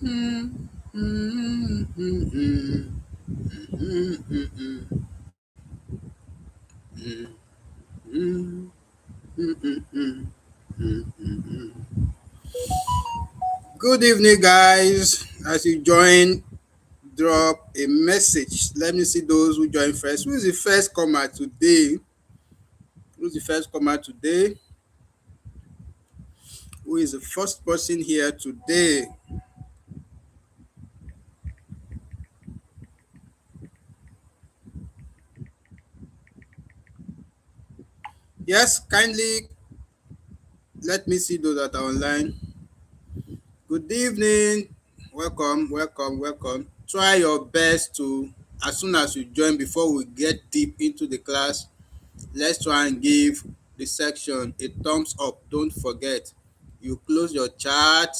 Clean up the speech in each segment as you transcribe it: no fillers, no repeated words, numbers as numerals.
Mm, mm, mm, mm, mm, mm, mm, mm, mm, mm, mm, mm, mm. Good evening, guys. As you join, drop a message. Let me see those who join first. Who is the first comer today? Who's the first comer today? Who is the first person here today? Yes, kindly let me see those that are online. Good evening. Welcome, welcome, welcome. Try your best to, as soon as you join, before we get deep into the class, let's try and give the section a thumbs up. Don't forget, you close your chat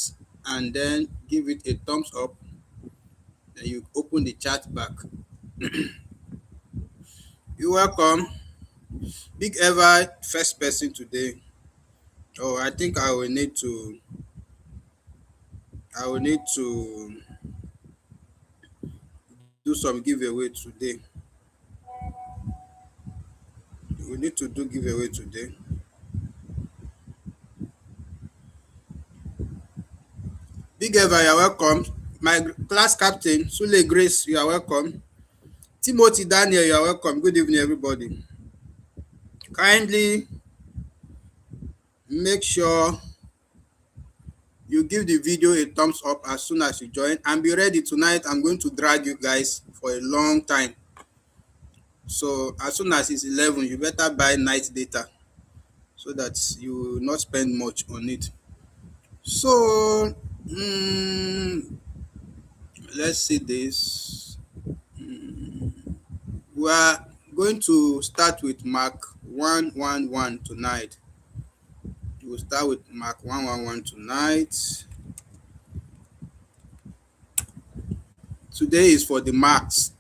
and then give it a thumbs up. Then you open the chat back. You're welcome. Big ever first person today. Oh, I think I will need to do some giveaway today. We need to do giveaway today. Big Eva, you're welcome. My class captain, Sule Grace, you are welcome. Timothy Daniel, you are welcome. Good evening, everybody. Kindly make sure you give the video a thumbs up as soon as you join, and be ready tonight. I'm going to drag you guys for a long time. So as soon as it's 11, you better buy night data so that you will not spend much on it. So mm, let's see this. We are going to start with Mark 1:11 tonight. We'll start with Mark 1:11 tonight. Today is for the marks.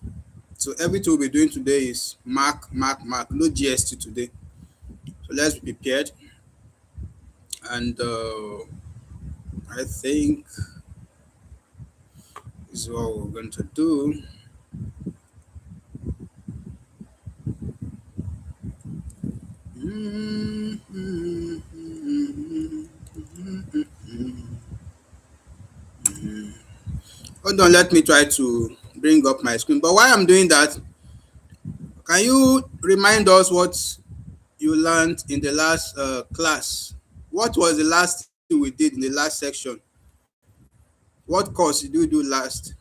So everything we'll be doing today is mark, mark, mark. No GST today. So let's be prepared. And I think this is what we're going to do. Hold on, let me try to bring up my screen. But while I'm doing that, can you remind us what you learned in the last class? What was the last thing we did in the last section? What course did we do last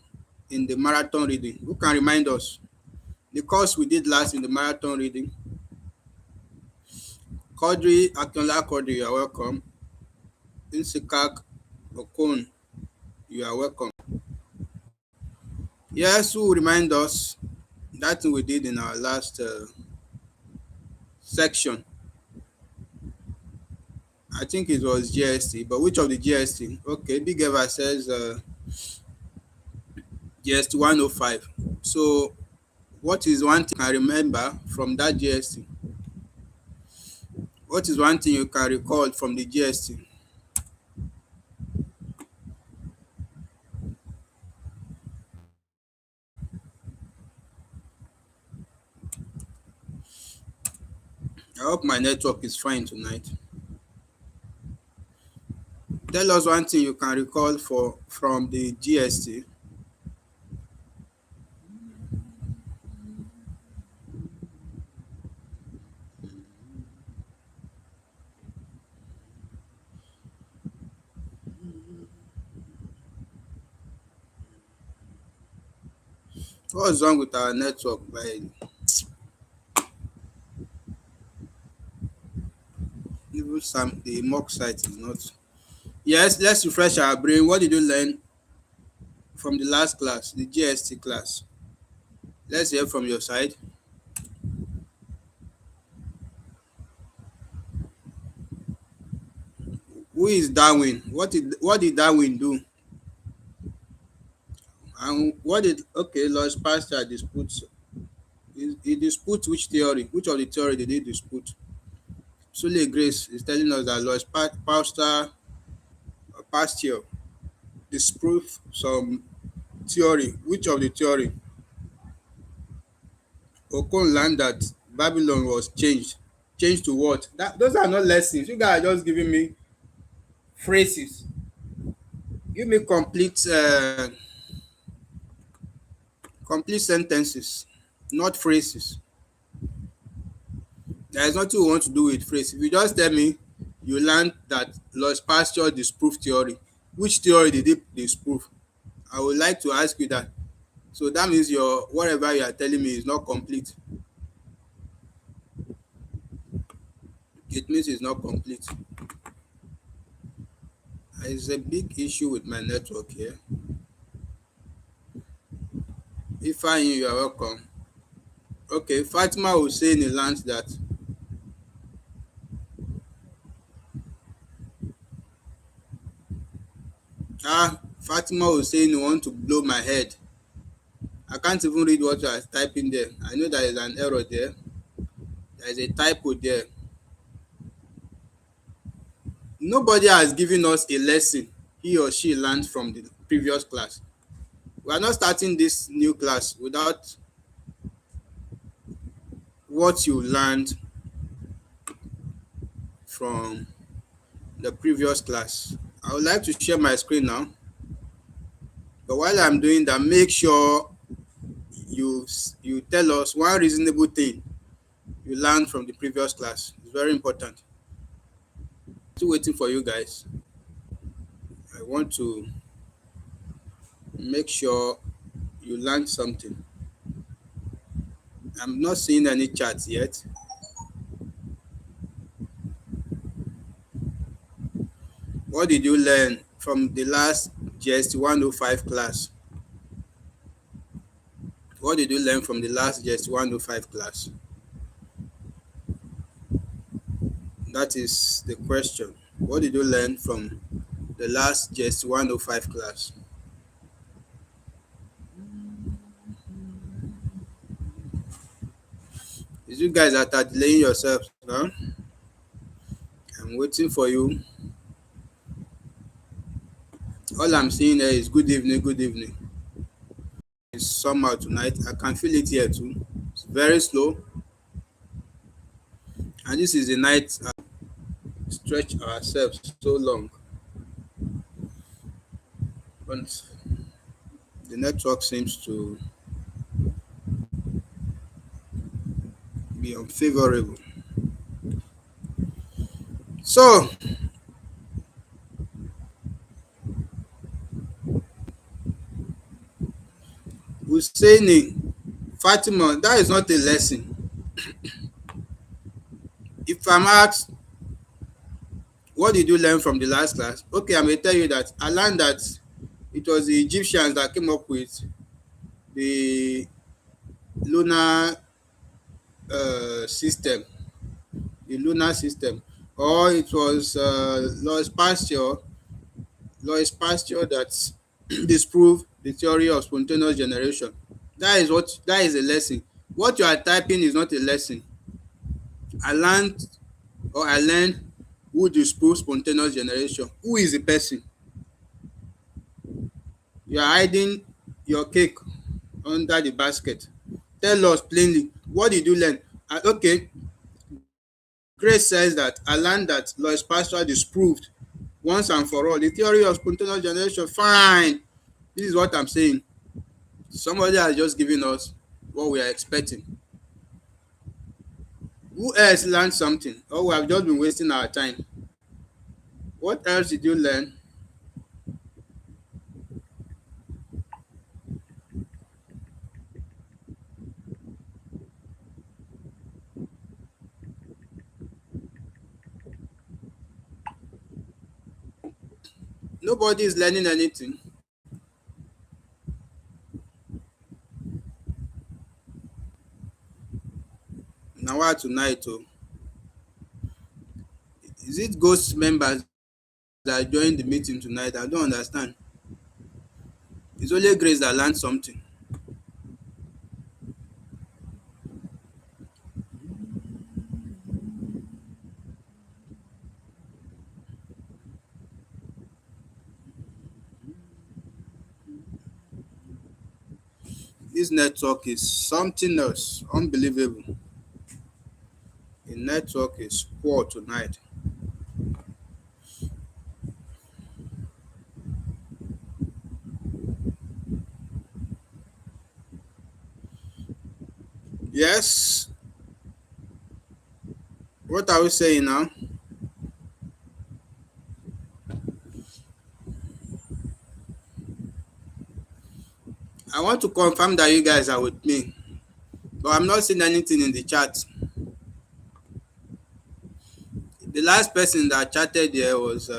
in the marathon reading? Who can remind us? The course we did last in the marathon reading. Quadri, Akinla Quadri, you are welcome. Insikak Okon, you are welcome. Yes, who will remind us that thing we did in our last section? I think it was GST, but which of the GST? Okay, Big Eva says GST 105. So, what is one thing you can remember from that GST? What is one thing you can recall from the GST? I hope my network is fine tonight. Tell us one thing you can recall from the GST. What's wrong with our network? By even some the mock site is not. Yes, let's refresh our brain. What did you learn from the last class, the GST class? Let's hear from your side. Who is Darwin? What did Darwin do? And what did Louis Pasteur dispute? He dispute which theory? Which of the theory did he dispute? Sule Grace is telling us that Pasteur disprove some theory. Which of the theory? Okon learned that Babylon was changed. Changed to what? Those are not lessons. You guys are just giving me phrases. Give me complete sentences, not phrases. There is nothing we want to do with phrase. If you just tell me you learned that Louis Pasteur disproved theory, which theory did he disprove? I would like to ask you that. So that means your whatever you are telling me is not complete. It means it's not complete. It's a big issue with my network here. If I you are welcome. Okay, Fatima Hussein learned that Fatima Hussein want to blow my head. I can't even read what you are typing there. I know there is an error there. There is a typo there. Nobody has given us a lesson he or she learned from the previous class. We are not starting this new class without what you learned from the previous class. I would like to share my screen now. But while I'm doing that, make sure you you tell us one reasonable thing you learned from the previous class. It's very important. Still waiting for you guys. I want to make sure you learned something. I'm not seeing any chats yet. What did you learn from the last GST 105 class? What did you learn from the last GST 105 class? That is the question. What did you learn from the last GST 105 class? Is you guys that are delaying yourselves now? I'm waiting for you. All I'm seeing here is good evening, good evening. It's somehow tonight. I can feel it here too. It's very slow. And this is the night stretch ourselves so long. But the network seems to be unfavorable. So, Hussaini, Fatima, that is not a lesson. If I'm asked, what did you learn from the last class? Okay, I'm going to tell you that I learned that it was the Egyptians that came up with the lunar system, or it was Louis Pasteur that disproved the theory of spontaneous generation. That is a lesson. What you are typing is not a lesson. I learned who disproved spontaneous generation. Who is the person? You are hiding your cake under the basket. Tell us plainly, what did you learn? Okay, Grace says that I learned that Louis Pasteur disproved once and for all the theory of spontaneous generation. Fine. This is what I'm saying. Somebody has just given us what we are expecting. Who else learned something? Or we have just been wasting our time? What else did you learn? Nobody is learning anything. Now why tonight? Oh, is it ghost members that joined the meeting tonight? I don't understand. It's only Grace that learned something. This network is something else, unbelievable. The network is poor tonight. Yes, what are we saying now? I want to confirm that you guys are with me, but I'm not seeing anything in the chat. The last person that chatted there was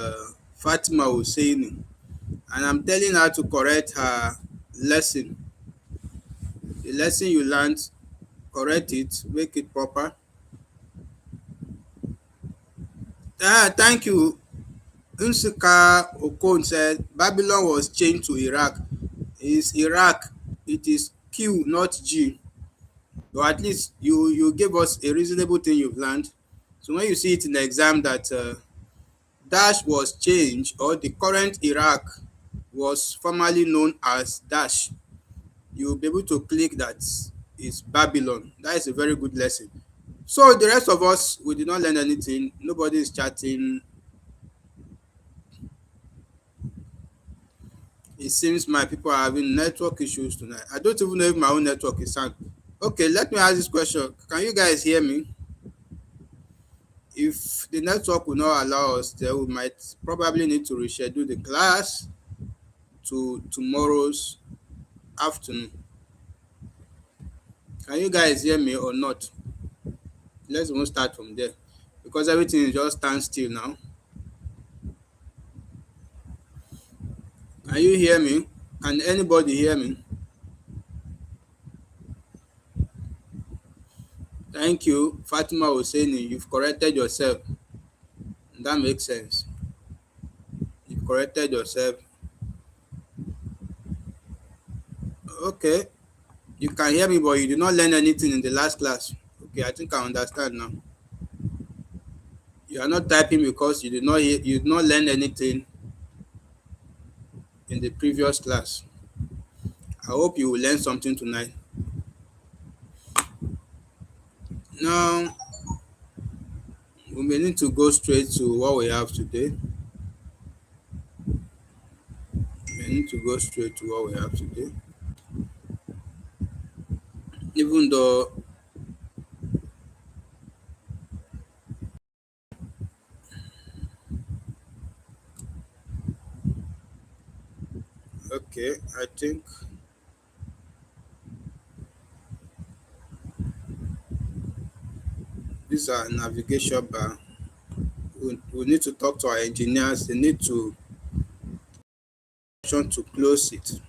Fatima Husseini, and I'm telling her to correct her lesson. The lesson you learned, correct it, make it proper. Thank you. Nsika Okon said Babylon was changed to Iraq. It's Iraq. It is Q, not G. But at least you gave us a reasonable thing you've learned. So when you see it in the exam that Dash was changed, or the current Iraq was formerly known as Dash, you'll be able to click that it's Babylon. That is a very good lesson. So the rest of us, we did not learn anything. Nobody is chatting. It seems my people are having network issues tonight. I don't even know if my own network is sound. Okay, let me ask this question. Can you guys hear me? If the network will not allow us, then we might probably need to reschedule the class to tomorrow's afternoon. Can you guys hear me or not? Let's even start from there, because everything is just stand still now. Can you hear me? Can anybody hear me? Thank you, Fatima Hosseini. You've corrected yourself. That makes sense. You've corrected yourself. Okay. You can hear me, but you did not learn anything in the last class. Okay, I think I understand now. You are not typing because you did not learn anything in the previous class. I hope you will learn something tonight. Now, we may need to go straight to what we have today. We need to go straight to what we have today. Even though okay, I think these are navigation bar. We need to talk to our engineers. They need to close it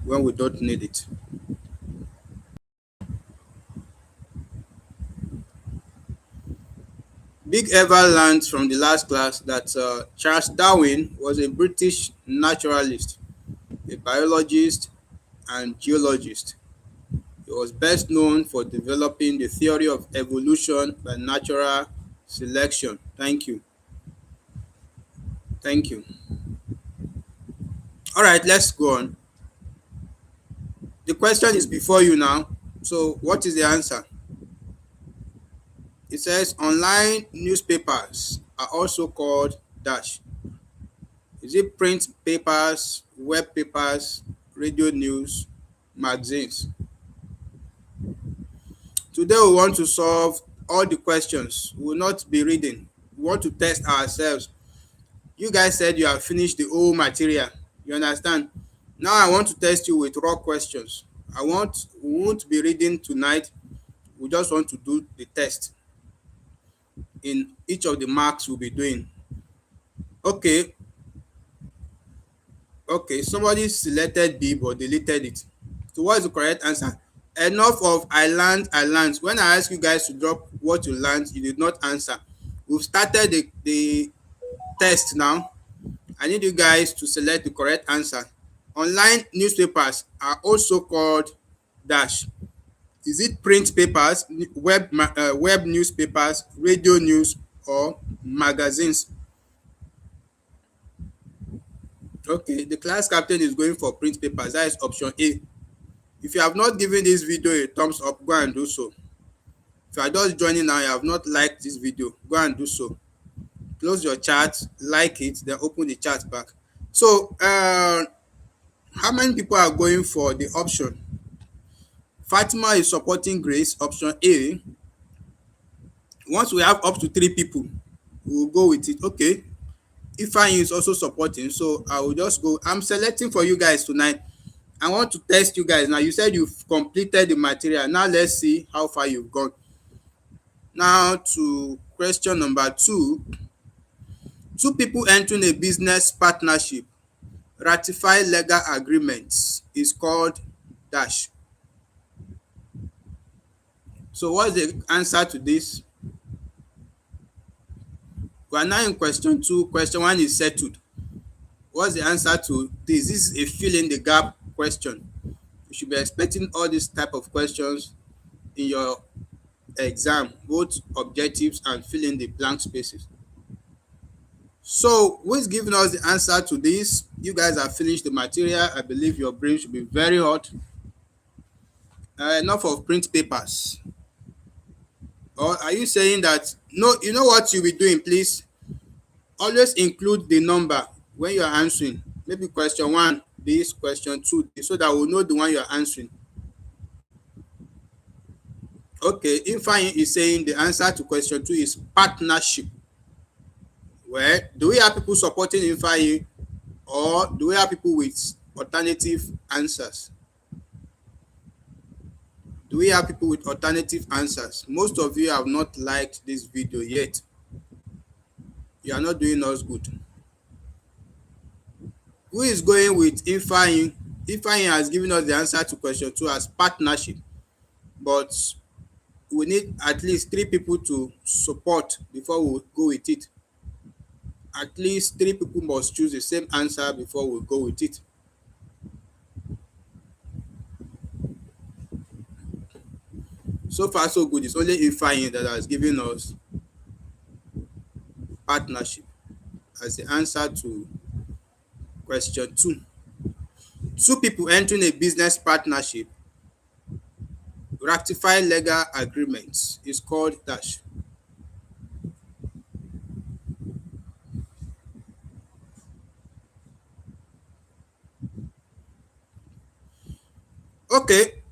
when we don't need it. Big Eva learned from the last class that Charles Darwin was a British naturalist, a biologist, and geologist. He was best known for developing the theory of evolution by natural selection. Thank you. Thank you. All right, let's go on. The question is before you now. So, what is the answer? It says online newspapers are also called dash. Is it print papers, web papers, radio news, magazines? Today we want to solve all the questions. We will not be reading. We want to test ourselves. You guys said you have finished the whole material. You understand? Now I want to test you with raw questions. We won't be reading tonight. We just want to do the test in each of the marks we'll be doing. Okay. Okay, somebody selected B but deleted it. So what is the correct answer? Enough of I learned. When I ask you guys to drop what you learned, you did not answer. We've started the test now. I need you guys to select the correct answer. Online newspapers are also called dash. Is it print papers, web newspapers, radio news, or magazines? Okay, the class captain is going for print papers. That is option A. If you have not given this video a thumbs up, go and do so. If you are just joining now, you have not liked this video, go and do so. Close your chat, like it, then open the chat back. So how many people are going for the option? Fatima is supporting Grace, option A. Once we have up to 3 people, we will go with it. Okay, Ifeanyi is also supporting, so I will just go. I'm selecting for you guys tonight. I want to test you guys now. You said you've completed the material. Now let's see how far you've gone. Now to question number 2. Two people entering a business partnership ratify legal agreements is called dash. So what's the answer to this? We are now in question 2. Question 1 is settled. What's the answer to this? This is a fill in the gap question. You should be expecting all these type of questions in your exam, both objectives and fill in the blank spaces. So who is giving us the answer to this? You guys have finished the material. I believe your brain should be very hot. Enough of print papers. Or are you saying that, no, you know what you'll be doing, please? Always include the number when you are answering. Maybe question 1, this, question 2, this, so that we'll know the one you are answering. Okay, Ifeanyi is saying the answer to question 2 is partnership. Well, do we have people supporting Ifeanyi, or do we have people with alternative answers? Do we have people with alternative answers? Most of you have not liked this video yet. You are not doing us good. Who is going with Ifeanyi? Ifeanyi has given us the answer to question 2 as partnership, but we need at least 3 people to support before we go with it. At least 3 people must choose the same answer before we go with it. So far so good. It's only Ifeanyi that has given us partnership as the answer to question 2. Two people entering a business partnership ratify legal agreements is called dash. Okay.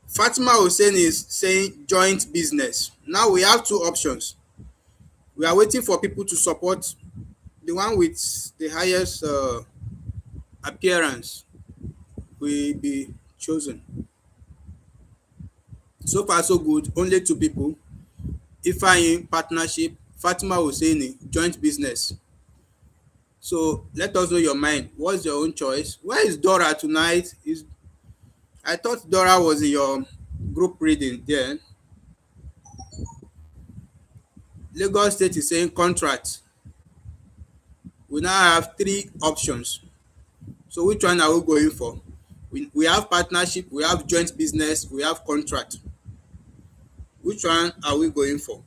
Fatima Hussein is saying joint business. Now we have 2 options. We are waiting for people to support. The one with the highest appearance will be chosen. So far so good. Only 2 people. Ifeanyi partnership, Fatima Hussein joint business. So let us know your mind. What's your own choice? Where is Dora tonight? I thought Dora was in your group reading there. Lagos State is saying contract. We now have 3 options. So which one are we going for? We have partnership, we have joint business, we have contract. Which one are we going for?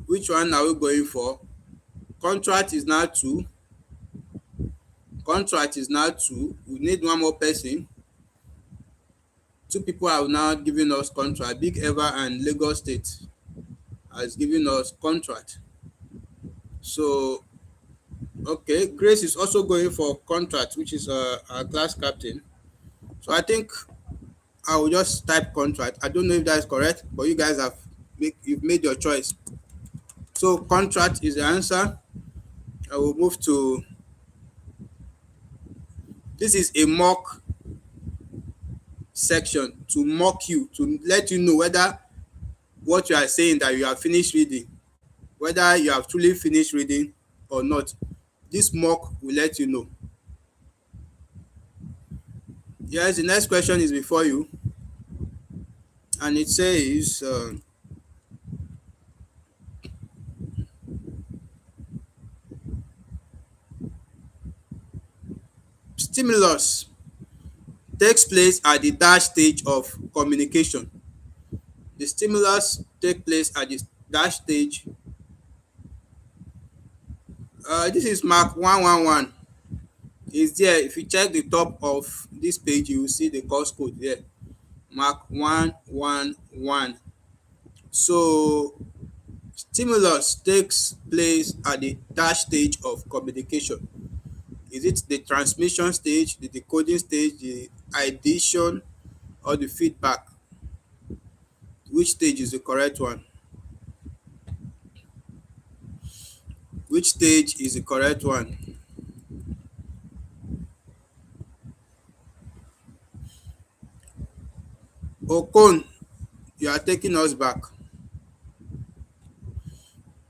Which one are we going for? Contract is now 2. Contract is now 2. We need 1 more person. 2 people have now given us contract. Big Eva and Lagos State has given us contract. So, okay, Grace is also going for contract, which is our class captain. So I think I will just type contract. I don't know if that is correct, but you guys you've made your choice. So contract is the answer. I will move to, this is a mock section to mock you, to let you know whether what you are saying that you have finished reading, whether you have truly finished reading or not. This mock will let you know. Yes, the next question is before you, and it says stimulus takes place at the dash stage of communication. The stimulus takes place at the dash stage This is Mark 111. Is there. If you check the top of this page, you will see the course code there. Mark 111. So stimulus takes place at the dash stage of communication. Is it the transmission stage, the decoding stage, the addition, or the feedback? Which stage is the correct one? Which stage is the correct one? Okon, you are taking us back.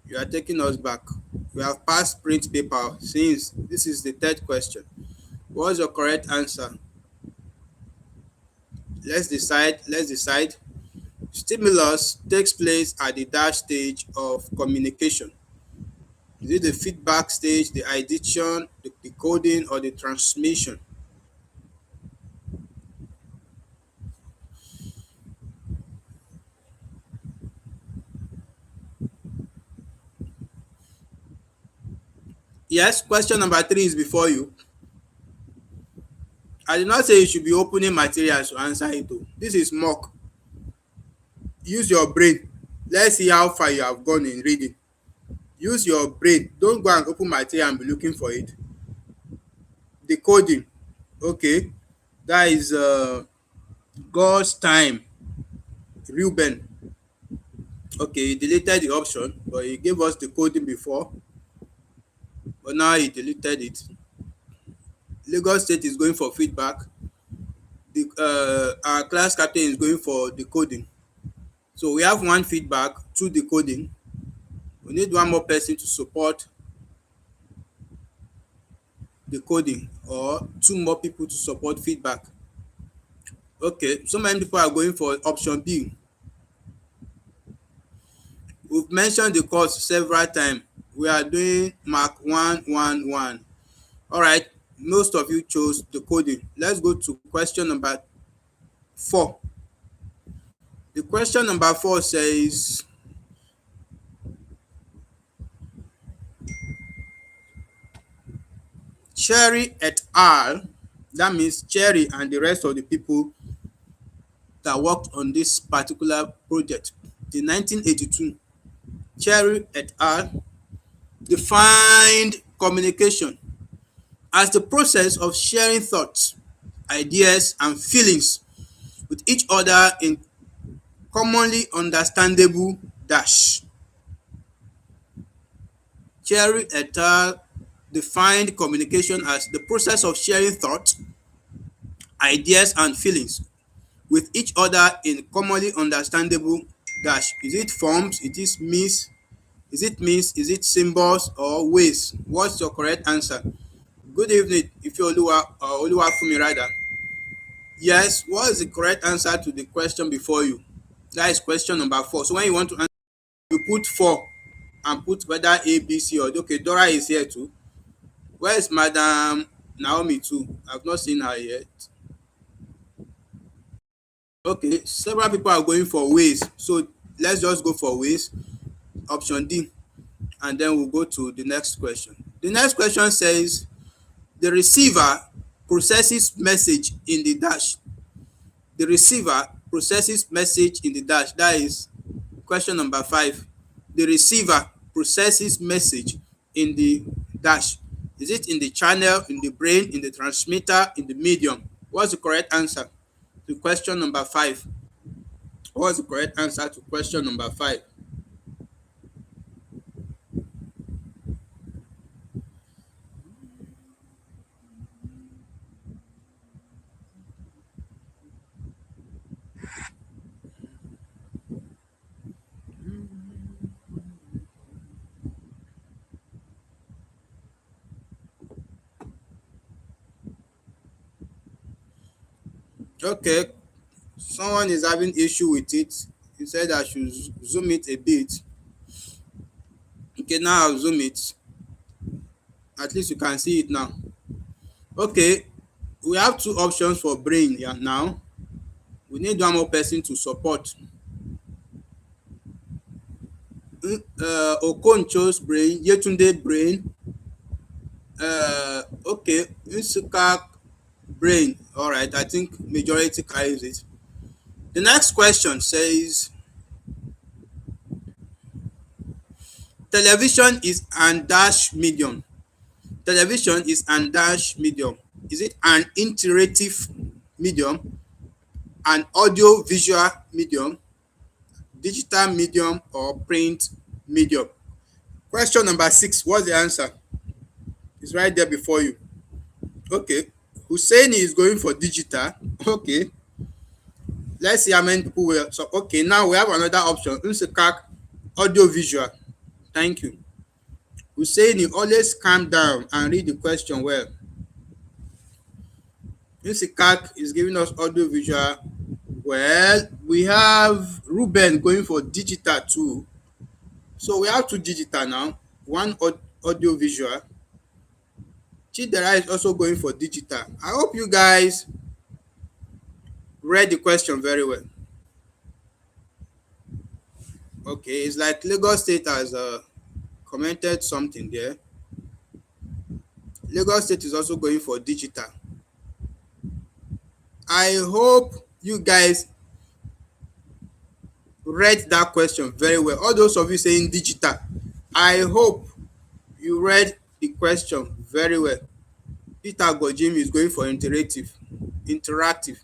You are taking us back. We have passed print paper since this is the third question. What's your correct answer? Let's decide. Let's decide. Stimulus takes place at the dash stage of communication. Is it the feedback stage, the addition, the decoding, or the transmission? Yes, question number 3 is before you. I did not say you should be opening materials to answer it. This is mock. Use your brain. Let's see how far you have gone in reading. Use your brain. Don't go and open material and be looking for it. Decoding. Okay. That is God's time. Reuben. Okay, he deleted the option, but he gave us the coding before. But now he deleted it. Lagos State is going for feedback. Our class captain is going for decoding. So we have one feedback, two decoding. We need one more person to support decoding, or two more people to support feedback. Okay, so many people are going for option B. We've mentioned the course several times. We are doing Mark 111. All right, most of you chose decoding. Let's go to question number 4. The question number 4 says, Cherry et al., that means Cherry and the rest of the people that worked on this particular project in 1982, Cherry et al. Defined communication as the process of sharing thoughts, ideas, and feelings with each other in commonly understandable dash. Cherry et al. Defined communication as the process of sharing thoughts, ideas, and feelings with each other in commonly understandable dash. Is it forms? It is means? Is it means? Is it symbols or ways? What's your correct answer? Good evening, Ifeoluwa or Oluwafumi rather. Yes, what is the correct answer to the question before you? That is question number 4. So when you want to answer, you put 4 and put whether A, B, C, or okay. Dora is here too. Where is Madam Naomi too? I've not seen her yet. Okay, several people are going for ways. So let's just go for ways. Option D. And then we'll go to the next question. The next question says, the receiver processes message in the dash. The receiver processes message in the dash. That is question number 5. The receiver processes message in the dash. Is it in the channel, in the brain, in the transmitter, in the medium? What's the correct answer to question number 5? What's the correct answer to question number 5? Okay, someone is having issue with it. He said I should zoom it a bit. Okay, now I'll zoom it. At least you can see it now. Okay, we have 2 options for brain here now. We need one more person to support. Okon chose brain, Yetunde brain, Okay, Insukak brain. All right, I think majority carries it. The next question says television is an dash medium. Television is an dash medium. Is it an interactive medium, an audio visual medium, digital medium, or print medium? Question number 6. What's the answer? It's right there before you. Okay. Hussein is going for digital. Okay. Let's see how many people will. So, okay, now we have another option. Unsekak audio visual. Thank you. Hussein, always calm down and read the question well. Unsekak is giving us audio visual. Well, we have Ruben going for digital too. So we have two digital now, one audio visual. Chidera is also going for digital. I hope you guys read the question very well. Okay, it's like Lagos State has commented something there. Lagos State is also going for digital. I hope you guys read that question very well. All those of you saying digital, I hope you read the question very well. Peter Gojim is going for interactive. Interactive.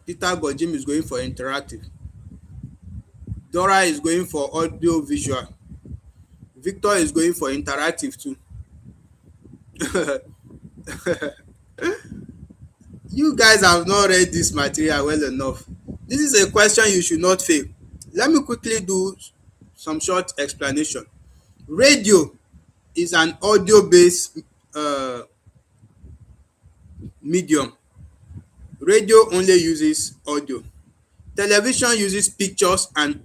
Peter Gojim is going for interactive. Dora is going for audio visual. Victor is going for interactive too. You guys have not read this material well enough. This is a question you should not fail. Let me quickly do some short explanation. Radio is an audio based medium. Radio only uses audio. Television uses pictures and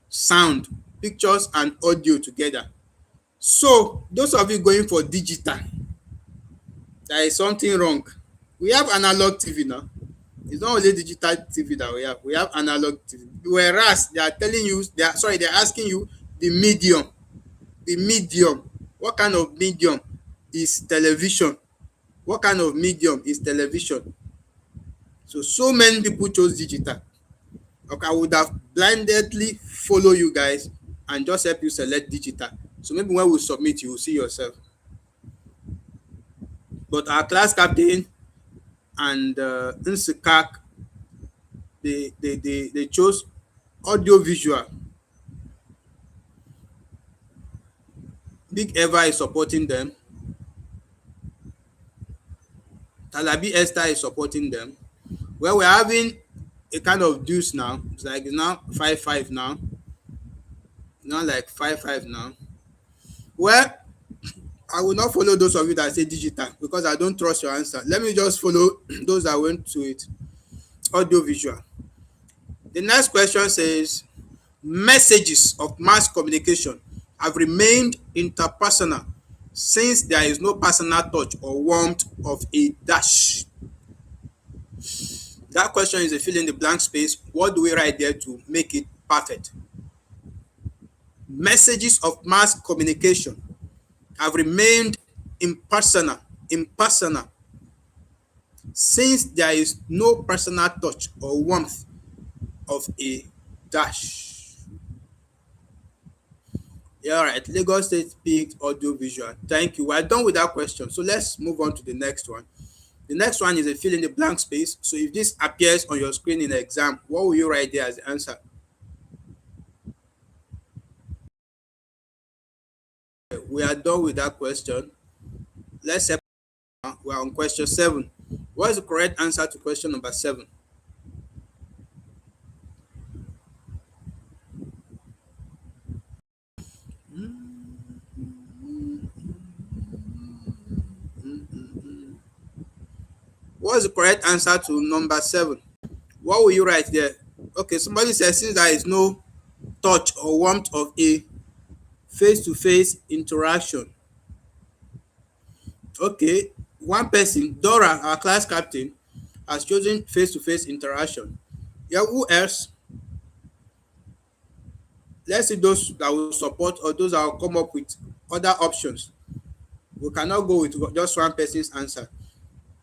sound, pictures and audio together. So those of you going for digital, there is something wrong. We have analog TV now. It's not only digital TV that we have analog TV. Whereas they are telling you, they're asking you the medium. The medium. What kind of medium is television? What kind of medium is television? So many people chose digital. Okay, I would have blindly follow you guys and just help you select digital. So maybe when we submit, you will see yourself. But our class captain and Nsekak, they chose audio visual. Big Eva is supporting them. Talabi Esther is supporting them. Well, we're having a kind of deuce now. It's like it's now 5-5 now. Not like 5-5 now. Well, I will not follow those of you that say digital because I don't trust your answer. Let me just follow those that went to it. Audio visual. The next question says, messages of mass communication have remained interpersonal since there is no personal touch or warmth of a dash. That question is a fill in the blank space. What do we write there to make it perfect? Messages of mass communication have remained impersonal since there is no personal touch or warmth of a dash. Yeah, all right. Lagos State picked audio visual. Thank you. We're done with that question. So let's move on to the next one. The next one is a fill in the blank space. So if this appears on your screen in the exam, what will you write there as the answer? We are done with that question. Let's step. We are on question 7. What is the correct answer to question number 7? What is the correct answer to number 7? What will you write there? Okay, somebody says since there is no touch or warmth of a face-to-face interaction. Okay, one person, Dora, our class captain, has chosen face-to-face interaction. Yeah, who else? Let's see those that will support or those that will come up with other options. We cannot go with just one person's answer.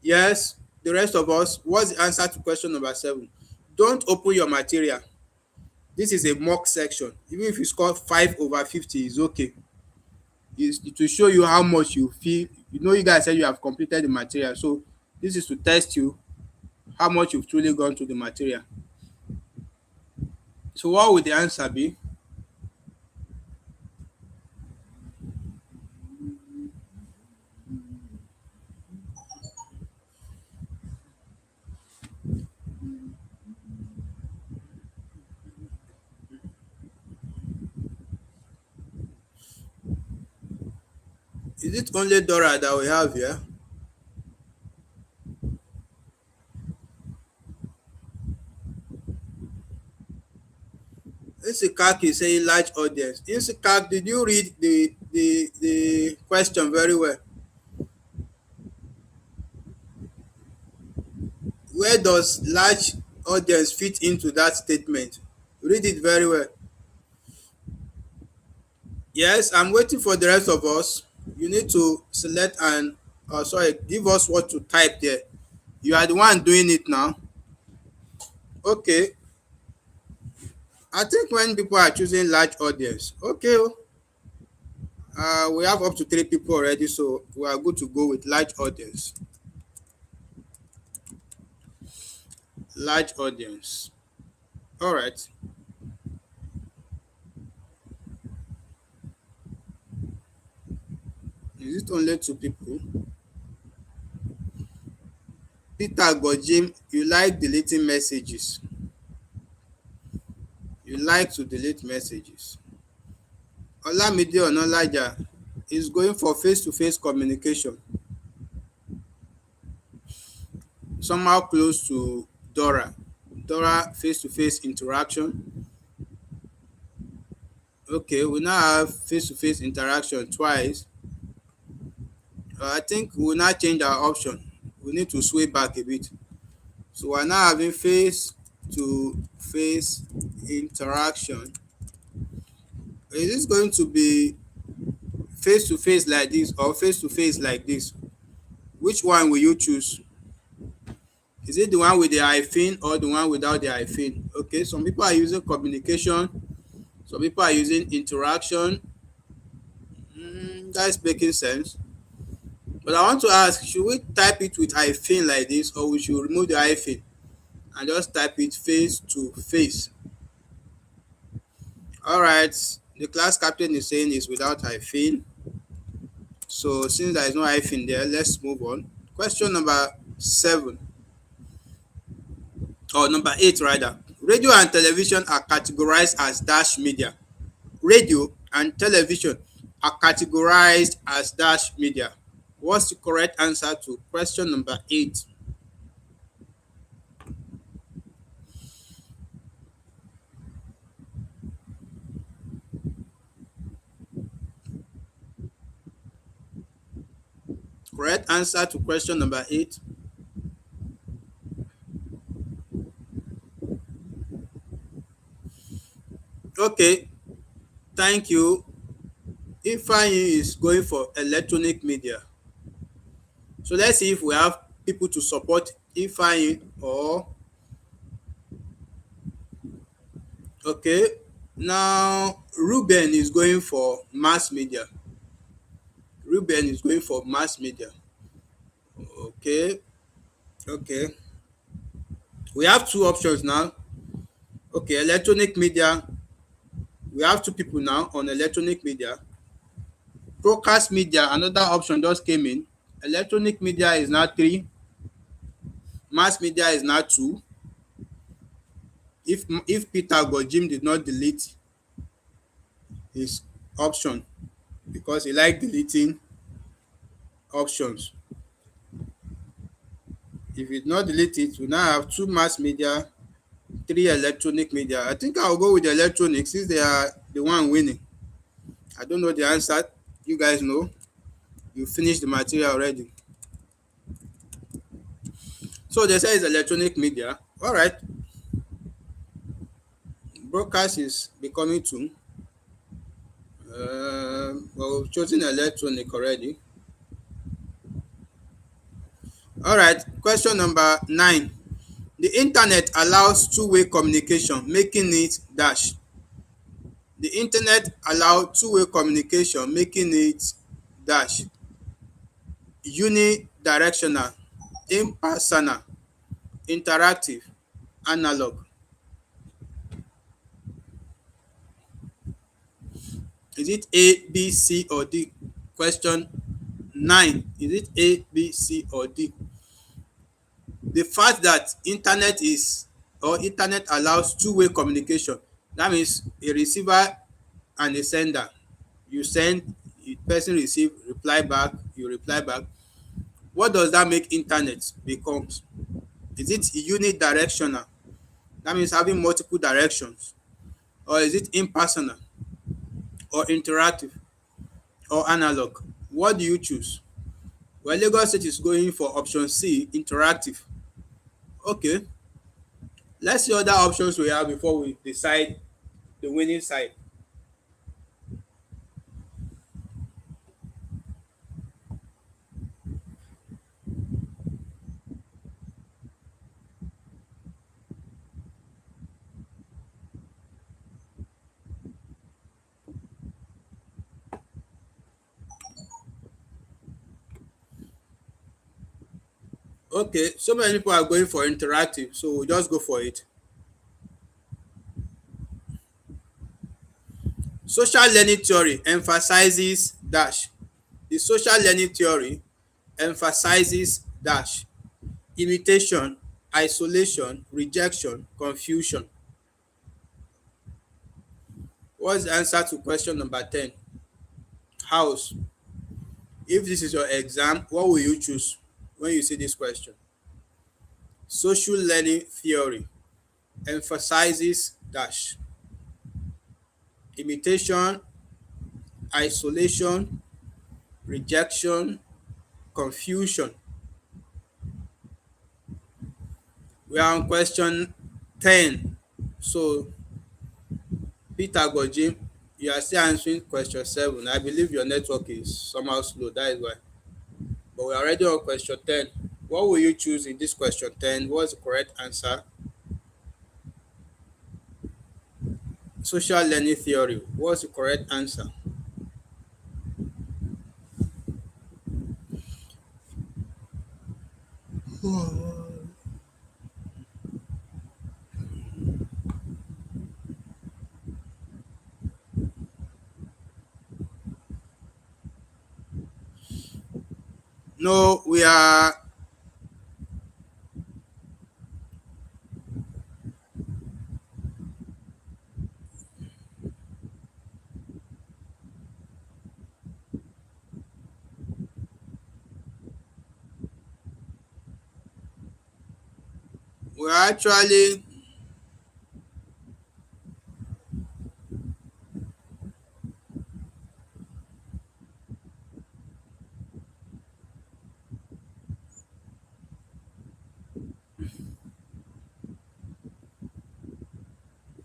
Yes, the rest of us, what's the answer to question number 7? Don't open your material. This is a mock section. Even if you score 5/50, is okay. It will show you how much you feel. You guys said you have completed the material, so this is to test you how much you've truly gone through the material. So what would the answer be? Is it only Dora that we have here? Insikak is saying large audience. Insikak, did you read the question very well? Where does large audience fit into that statement? Read it very well. Yes, I'm waiting for the rest of us. You need to select and sorry, give us what to type there. You are the one doing it now. Okay. I think when people are choosing large audience, okay, we have up to 3 people already, so we are good to go with large audience. Large audience. All right. Is it only 2 people? Peter Gojim, you like deleting messages. You like to delete messages. Olamide Onalaja is going for face-to-face communication. Somehow close to Dora. Dora, face-to-face interaction. Okay, we now have face-to-face interaction twice. I think we will now change our option. We need to sway back a bit. So we're now having face-to-face interaction. Is this going to be face-to-face like this or face-to-face like this? Which one will you choose? Is it the one with the hyphen or the one without the hyphen? Okay, some people are using communication, some people are using interaction. That's making sense. But I want to ask, should we type it with hyphen like this, or we should remove the hyphen and just type it face to face? All right, the class captain is saying it's without hyphen. So since there is no hyphen there, let's move on. Question number 7, or number 8 rather. Radio and television are categorized as dash media. Radio and television are categorized as dash media. What's the correct answer to question number 8? Correct answer to question number 8. Okay, thank you. Ifeanyi is going for electronic media. So let's see if we have people to support Ifeanyi or okay. Now Ruben is going for mass media. Ruben is going for mass media. Okay, okay. We have 2 options now. Okay, electronic media. We have 2 people now on electronic media. Broadcast media, another option just came in. Electronic media is now 3. Mass media is now 2. If Peter Gojim did not delete his option because he liked deleting options. If he did not delete it, we now have 2 mass media, 3 electronic media. I think I'll go with the electronics since they are the one winning. I don't know the answer. You guys know. You finished the material already. So they say it's electronic media. All right. Broadcast is becoming 2. Well, we've chosen electronic already. All right, question number 9. The internet allows two-way communication, making it dash. The internet allows two-way communication, making it dash. Unidirectional, impersonal, interactive, analog. Is it A, B, C, or D? Question 9. Is it A, B, C, or D? The fact that internet allows two-way communication, that means a receiver and a sender. You send, the person receive, reply back, you reply back. What does that make internet becomes? Is it unidirectional? That means having multiple directions. Or is it impersonal, or interactive, or analog? What do you choose? Well, Lagos State is going for option C, interactive. Okay, let's see other options we have before we decide the winning side. Okay, so many people are going for interactive, so we'll just go for it. Social learning theory emphasizes dash. The social learning theory emphasizes dash. Imitation, isolation, rejection, confusion. What's the answer to question number 10? House. If this is your exam, what will you choose when you see this question? Social learning theory emphasizes dash. Imitation, isolation, rejection, confusion. We are on question 10. So, Peter Gojim, you are still answering question 7. I believe your network is somehow slow. That is why. But we are already on question 10. What will you choose in this question 10? What's the correct answer? Social learning theory. What's the correct answer? No, we are. We are actually.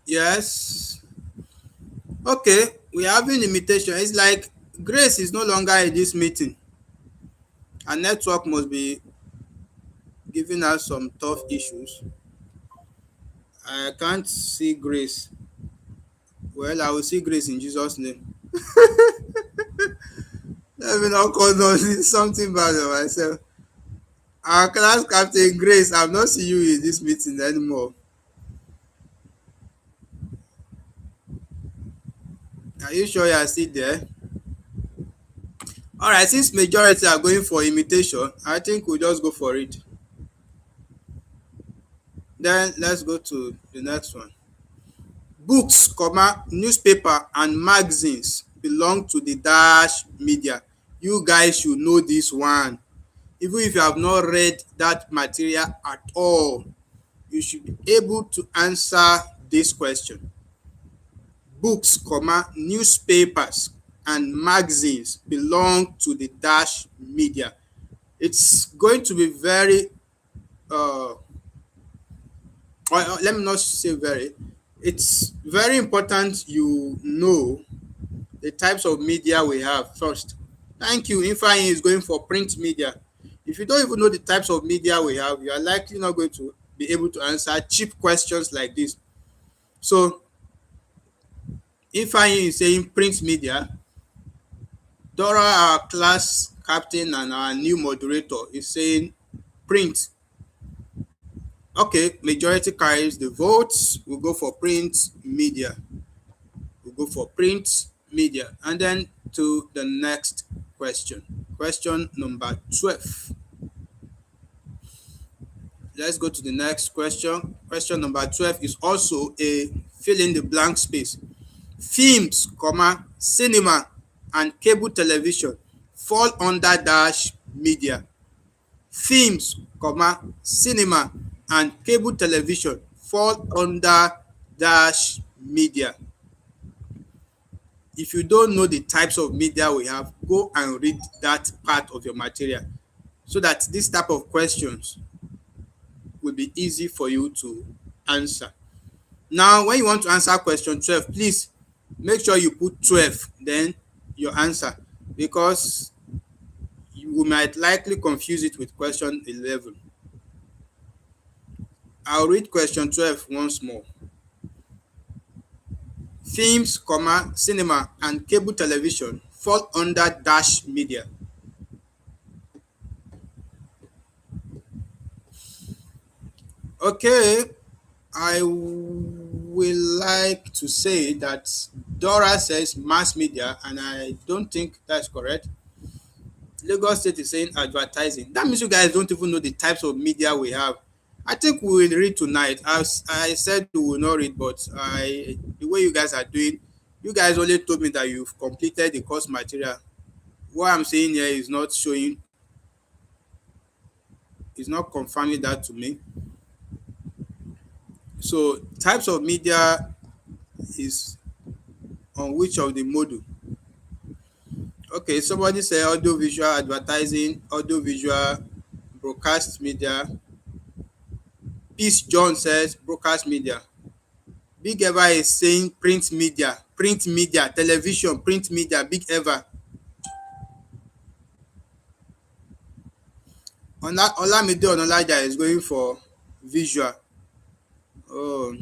Yes. Okay, we are having limitation. It's like Grace is no longer in this meeting. Her network must be giving us some tough issues. I can't see Grace. Well, I will see Grace in Jesus' name. Let me not cause something bad on myself. Our class captain Grace, I'm not seeing you in this meeting anymore. Are you sure you are still there? All right, since majority are going for imitation, I think we'll just go for it. Then let's go to the next one. Books, comma, newspaper and magazines belong to the dash media. You guys should know this one. Even if you have not read that material at all, you should be able to answer this question. Books, comma, newspapers and magazines belong to the dash media. It's going to be very or let me not say very, it's very important you know the types of media we have first. Thank you. Ifeanyi is going for print media. If you don't even know the types of media we have, you are likely not going to be able to answer cheap questions like this. So Ifeanyi is saying print media. Dora, our class captain and our new moderator, is saying print. Okay, majority carries the votes. We'll go for print media. We'll go for print media. And then to the next question. Question number 12. Let's go to the next question. Question number 12 is also a fill in the blank space. Films, cinema, and cable television fall under dash media. Films, cinema, and cable television fall under dash media. If you don't know the types of media we have, go and read that part of your material so that this type of questions will be easy for you to answer. Now, when you want to answer question 12, please make sure you put 12, then your answer, because you might likely confuse it with question 11. I'll read question 12 once more. Films, cinema, and cable television fall under dash media. Okay, I will like to say that Dora says mass media, and I don't think that's correct. Lagos State is saying advertising. That means you guys don't even know the types of media we have. I think we will read tonight. As I said, we will not read, but the way you guys are doing, you guys only told me that you've completed the course material. What I'm saying here is not showing, is not confirming that to me. So types of media is on which of the module? Okay, somebody say audio visual advertising, audio visual broadcast media. Peace John says broadcast media. Big Eva is saying print media, television, print media, Big Eva. Olamide Onolaja is going for visual. Oh.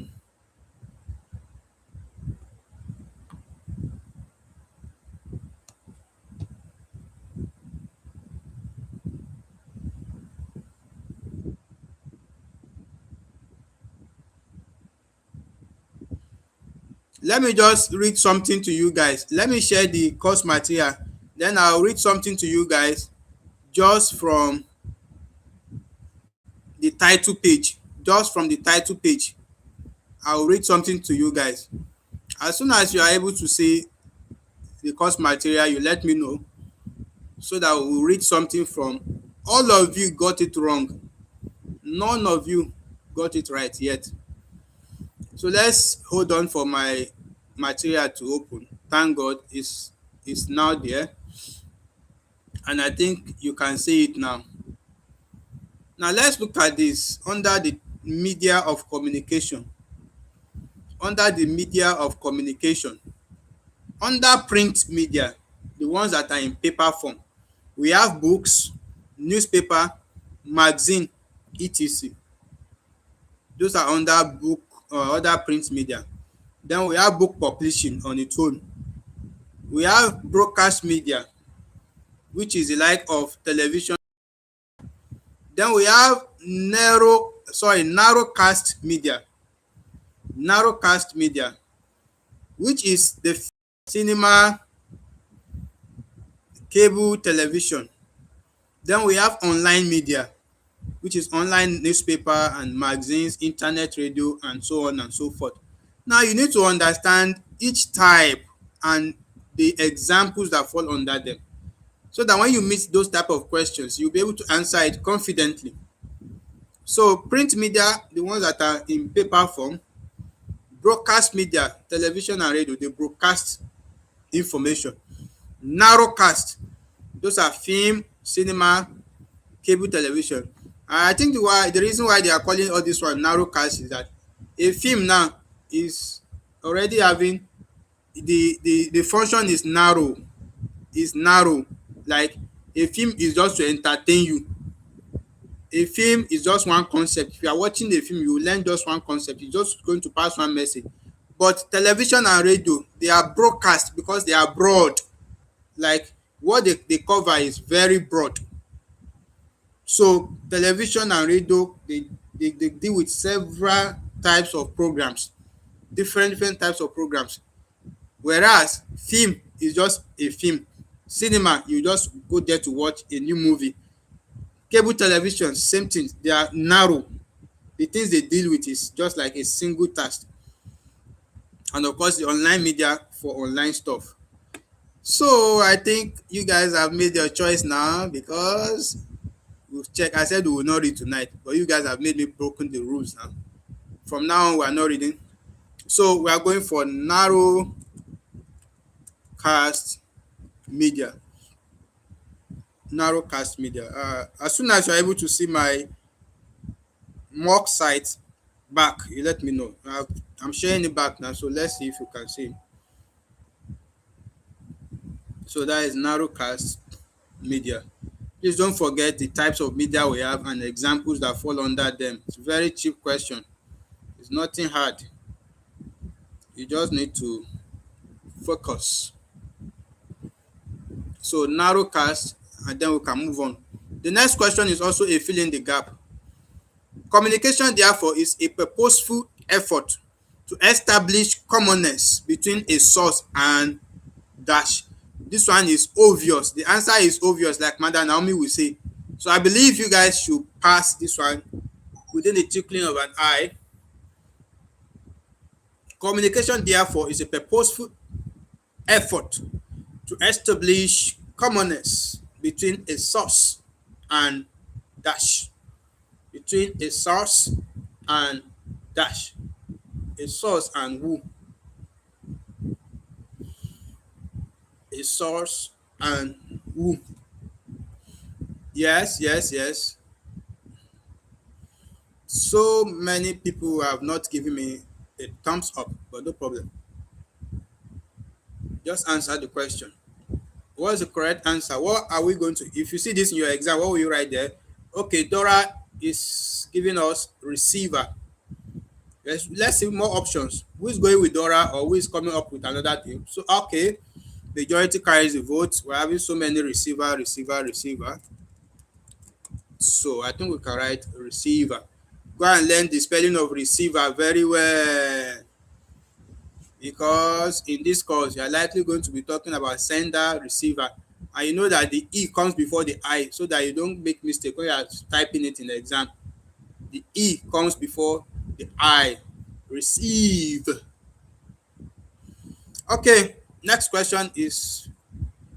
Let me just read something to you guys. Let me share the course material. Then I'll read something to you guys just from the title page. Just from the title page. I'll read something to you guys. As soon as you are able to see the course material, you let me know so that we'll read something from. All of you got it wrong. None of you got it right yet. So let's hold on for my material to open. Thank God it's now there. And I think you can see it now. Now let's look at this under the media of communication. Under the media of communication. Under print media, the ones that are in paper form, we have books, newspaper, magazine, etc. Those are under book or other print media. Then we have book publishing on its own. We have broadcast media, which is the like of television. Then we have narrowcast media. Narrowcast media, which is the cinema, cable television. Then we have online media, which is online newspaper and magazines, internet radio, and so on and so forth. Now you need to understand each type and the examples that fall under them, so that when you meet those type of questions, you'll be able to answer it confidently. So print media, the ones that are in paper form. Broadcast media, television and radio, they broadcast information. Narrowcast, those are film, cinema, cable television. I think the reason why they are calling all this one narrowcast is that a film now is already having the function is narrow. Is narrow. Like a film is just to entertain you. A film is just one concept. If you are watching a film, you learn just one concept. It's just going to pass one message. But television and radio, they are broadcast because they are broad. Like what they cover is very broad. So television and radio, they deal with several types of programs, different types of programs. Whereas film is just a film. Cinema, you just go there to watch a new movie. Cable television, same thing. They are narrow. The things they deal with is just like a single task. And of course, the online media for online stuff. So I think you guys have made your choice now because we've checked. I said we will not read tonight, but you guys have made me broken the rules now. From now on, we are not reading. So we are going for narrow cast media. Narrowcast media. As soon as you're able to see my mock site back, you let me know. I'm sharing it back now, so let's see if you can see. So that is narrowcast media. Please don't forget the types of media we have and examples that fall under them. It's a very cheap question. It's nothing hard. You just need to focus. So narrowcast, and then we can move on. The next question is also a fill in the gap. Communication, therefore, is a purposeful effort to establish commonness between a source and dash. This one is obvious. The answer is obvious, like Madam Naomi will say. So I believe you guys should pass this one within the twinkling of an eye. Communication, therefore, is a purposeful effort to establish commonness between a source and dash. Between a source and dash. A source and who. A source and who. Yes, yes, yes. So many people have not given me a thumbs up, but no problem. Just answer the question. What's the correct answer? What are we going to, if you see this in your exam, what will you write there? Okay, Dora is giving us receiver. Let's see more options. Who is going with Dora or who is coming up with another thing? So, okay, majority carries the vote. We're having so many receiver. So, I think we can write receiver. Go and learn the spelling of receiver very well. Because in this course, you are likely going to be talking about sender, receiver. And you know that the E comes before the I so that you don't make mistake when you are typing it in the exam. The E comes before the I. Receive. Okay, next question is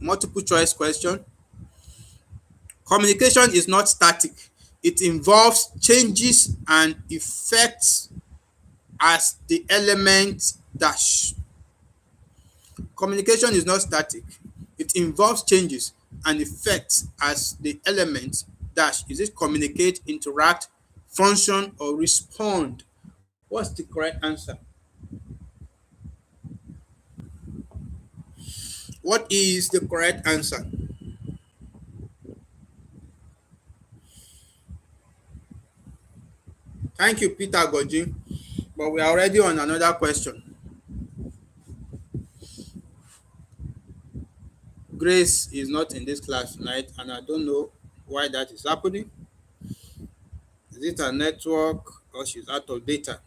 multiple choice question. Communication is not static. It involves changes and effects as the element dash. Communication is not static. It involves changes and effects as the element dash. Is it communicate, interact, function, or respond? What's the correct answer? What is the correct answer? Thank you, Peter Goji. But we are already on another question. Grace is not in this class tonight, and I don't know why that is happening. Is it a network or she's out of data?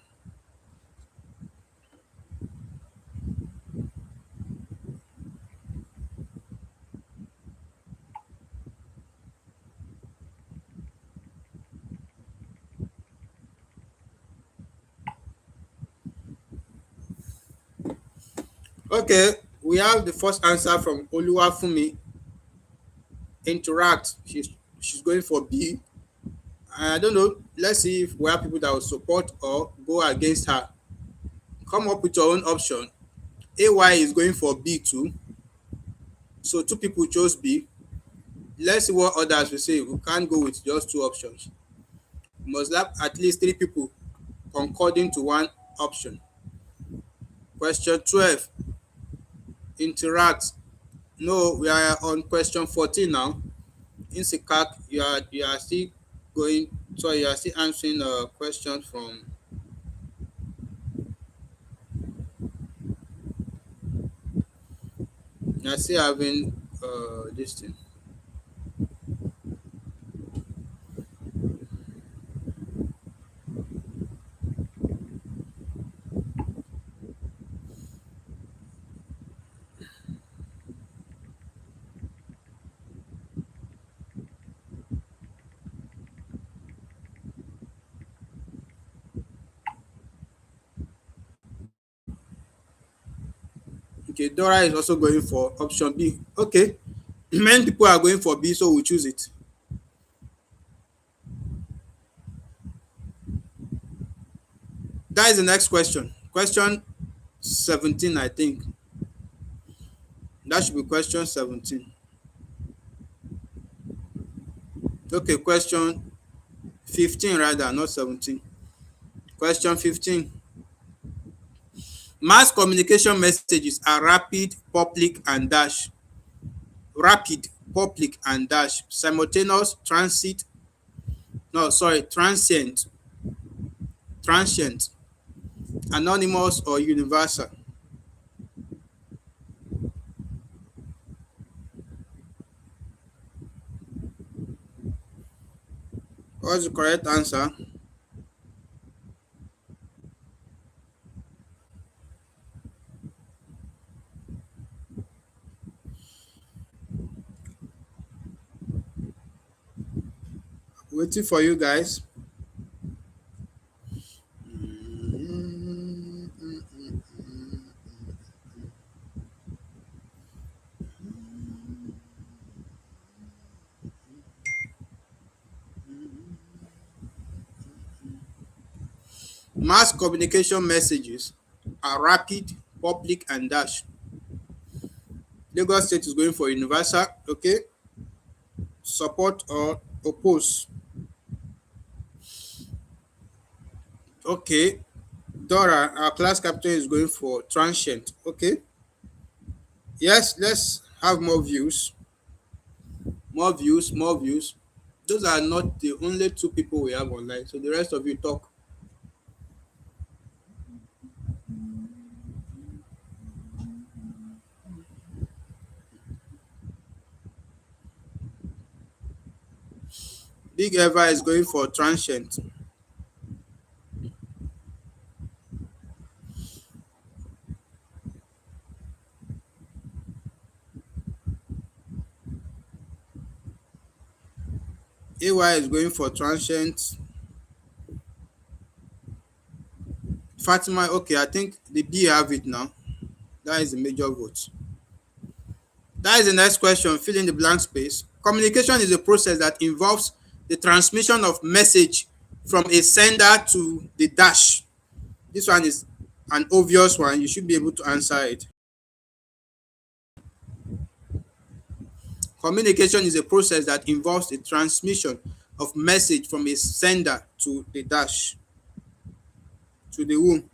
Okay, we have the first answer from Oluwafumi. Interact. She's going for B. I don't know. Let's see if we have people that will support or go against her. Come up with your own option. AY is going for B too. So two people chose B. Let's see what others will say. We can't go with just two options. We must have at least three people concording to one option. Question 12. interact. No, we are on question 14 now. In Sikak, you are still going, so you are still answering questions from, you are still having this thing. Okay, Dora is also going for option B. Okay, many people are going for B, so we choose it. That is the next question. Question 17, I think. That should be question 17. Okay, question 15 rather, not 17. Question 15. Mass communication messages are rapid, public, and dash. Rapid, public, and dash. Simultaneous, transit, no, sorry, transient, anonymous, or universal. What's the correct answer? Waiting for you guys. Mass communication messages are rapid, public, and dash. Lagos State is going for universal. Okay. Support or oppose. Okay. Dora, our class captain, is going for transient. Okay. Yes, let's have more views. More views, more views. Those are not the only two people we have online. So the rest of you talk. Big Eva is going for transient. AY is going for transient. Fatima, okay, I think the B have it now. That is the major vote. That is the next question. Fill in the blank space. Communication is a process that involves the transmission of message from a sender to the dash. This one is an obvious one. You should be able to answer it. Communication is a process that involves the transmission of message from a sender to the dash, to the womb.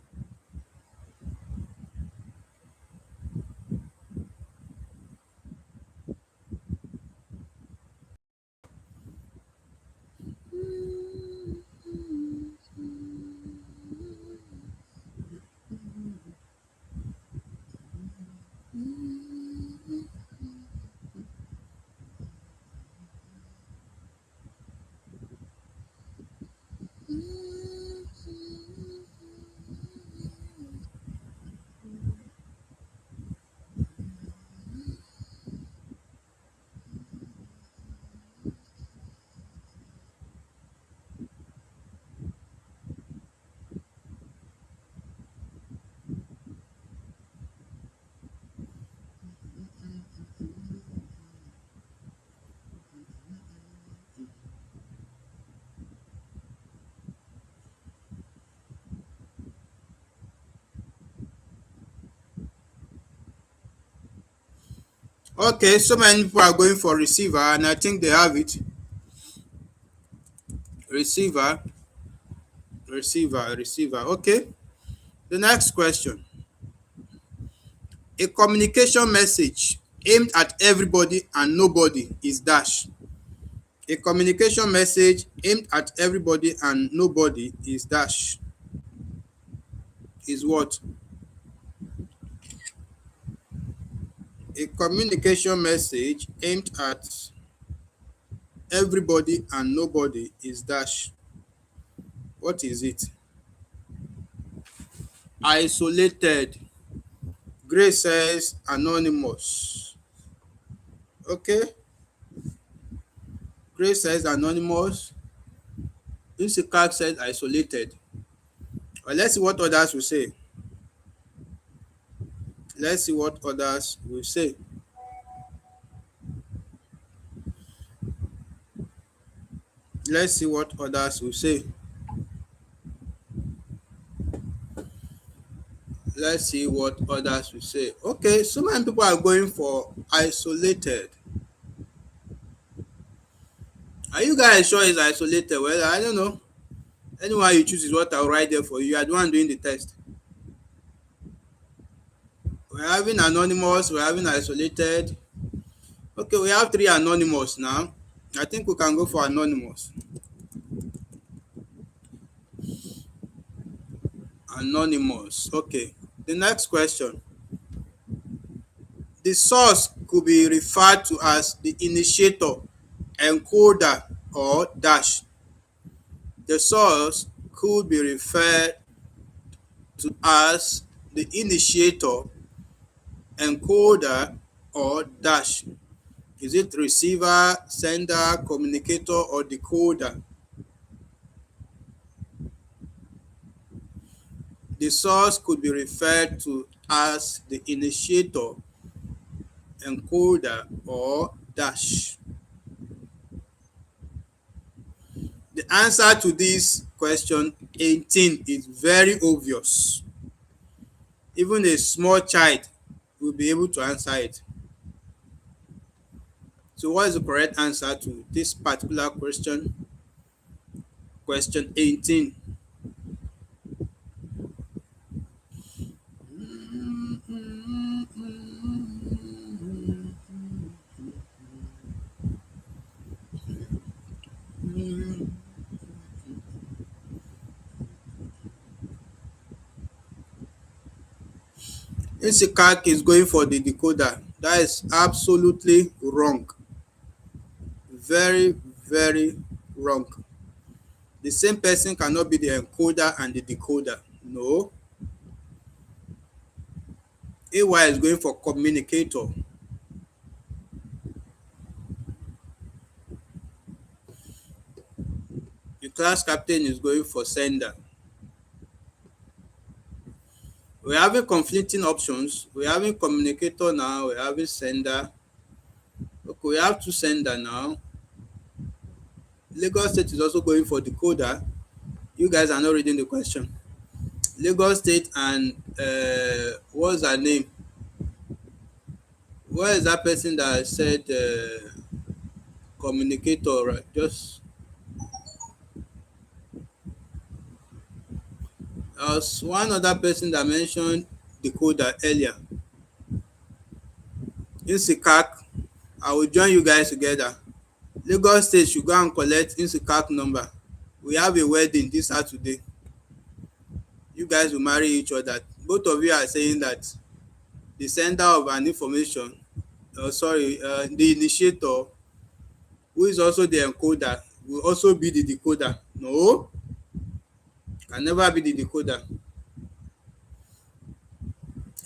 Okay, so many people are going for receiver, and I think they have it. Receiver, receiver. Okay. The next question. A communication message aimed at everybody and nobody is dash. A communication message aimed at everybody and nobody is dash. Is what? A communication message aimed at everybody and nobody is dash. What is it? Isolated. Grace says anonymous. Okay. Grace says anonymous. Insikak says isolated. Well, let's see what others will say. Let's see what others will say. Let's see what others will say. Let's see what others will say. Okay, so many people are going for isolated. Are you guys sure it's isolated? Well, I don't know. Anyone you choose is what I'll write there for you. You are the one doing the test. We're having anonymous, we're having isolated. Okay, we have 3 anonymous now. I think we can go for anonymous. Anonymous. Okay. The next question. The source could be referred to as the initiator, encoder, or dash. The source could be referred to as the initiator, encoder, or dash. Is it receiver, sender, communicator, or decoder? The source could be referred to as the initiator, encoder, or dash. The answer to this question 18 is very obvious. Even a small child will be able to answer it. So what is the correct answer to this particular question? Question 18. Insikak is going for the decoder. That is absolutely wrong. Very, very wrong. The same person cannot be the encoder and the decoder. No. AY is going for communicator. The class captain is going for sender. We're having conflicting options. We're having communicator now. We're having sender. Okay, we have 2 sender now. Lagos State is also going for decoder. You guys are not reading the question. Lagos State and what's her name? Where is that person that said communicator? Right? Just as one other person that mentioned decoder earlier. Insikak, I will join you guys together. Lagos State should go and collect Insikak number. We have a wedding this Saturday. You guys will marry each other. Both of you are saying that the sender of an information, the initiator, who is also the encoder, will also be the decoder. No, can never be the decoder.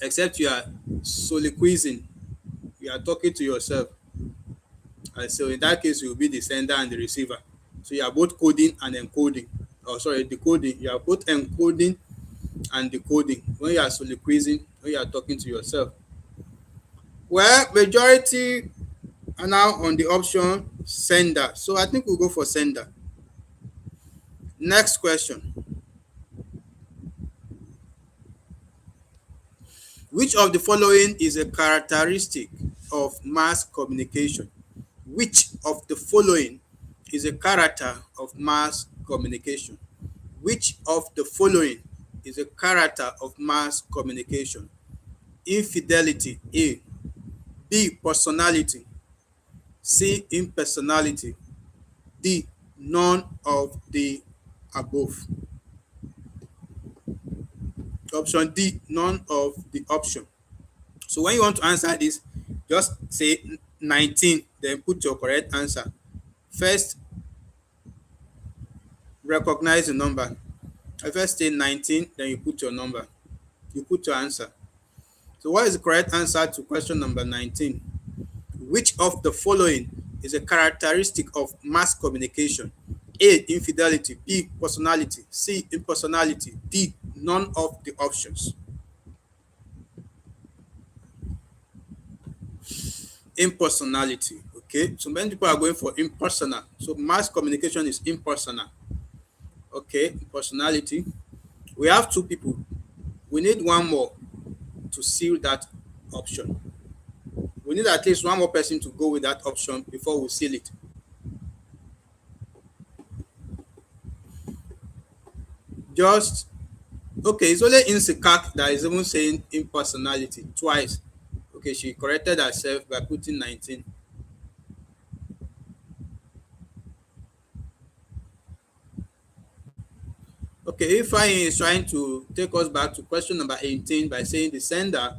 Except you are soliloquizing. You are talking to yourself. And so in that case, you will be the sender and the receiver. So you are both coding and encoding. Decoding. You are both encoding and decoding when you are soliloquizing, when you are talking to yourself. Well, majority are now on the option sender. So I think we'll go for sender. Next question. Which of the following is a characteristic of mass communication? Which of the following is a character of mass communication? Which of the following is a character of mass communication? infidelity. A. B. Personality. C. Impersonality. D. None of the above. Option D, none of the option. So when you want to answer this, just say 19, then put your correct answer. First, recognize the number. I first say 19, then you put your number. You put your answer. So what is the correct answer to question number 19? Which of the following is a characteristic of mass communication? A. Infidelity. B. Personality. C. Impersonality. D. None of the options. Impersonality. Okay, so many people are going for impersonal. So mass communication is impersonal. Okay, personality. We have two people. We need one more to seal that option. We need at least one more person to go with that option before we seal it. Just okay, it's only Insikak that is even saying impersonality twice. Okay, she corrected herself by putting 19. Okay, Ifeanyi is trying to take us back to question number 18 by saying the sender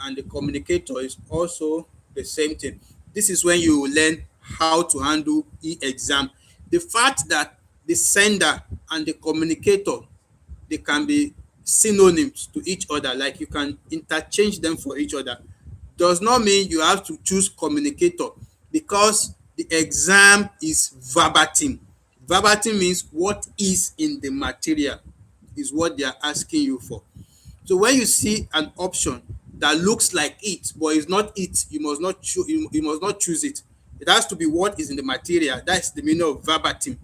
and the communicator is also the same thing. This is when you learn how to handle e-exam. The fact that the sender and the communicator, they can be synonyms to each other, like you can interchange them for each other, does not mean you have to choose communicator, because the exam is verbatim. Verbatim means what is in the material is what they are asking you for. So when you see an option that looks like it but is not it, you must not choose it. It has to be what is in the material. That's the meaning of verbatim.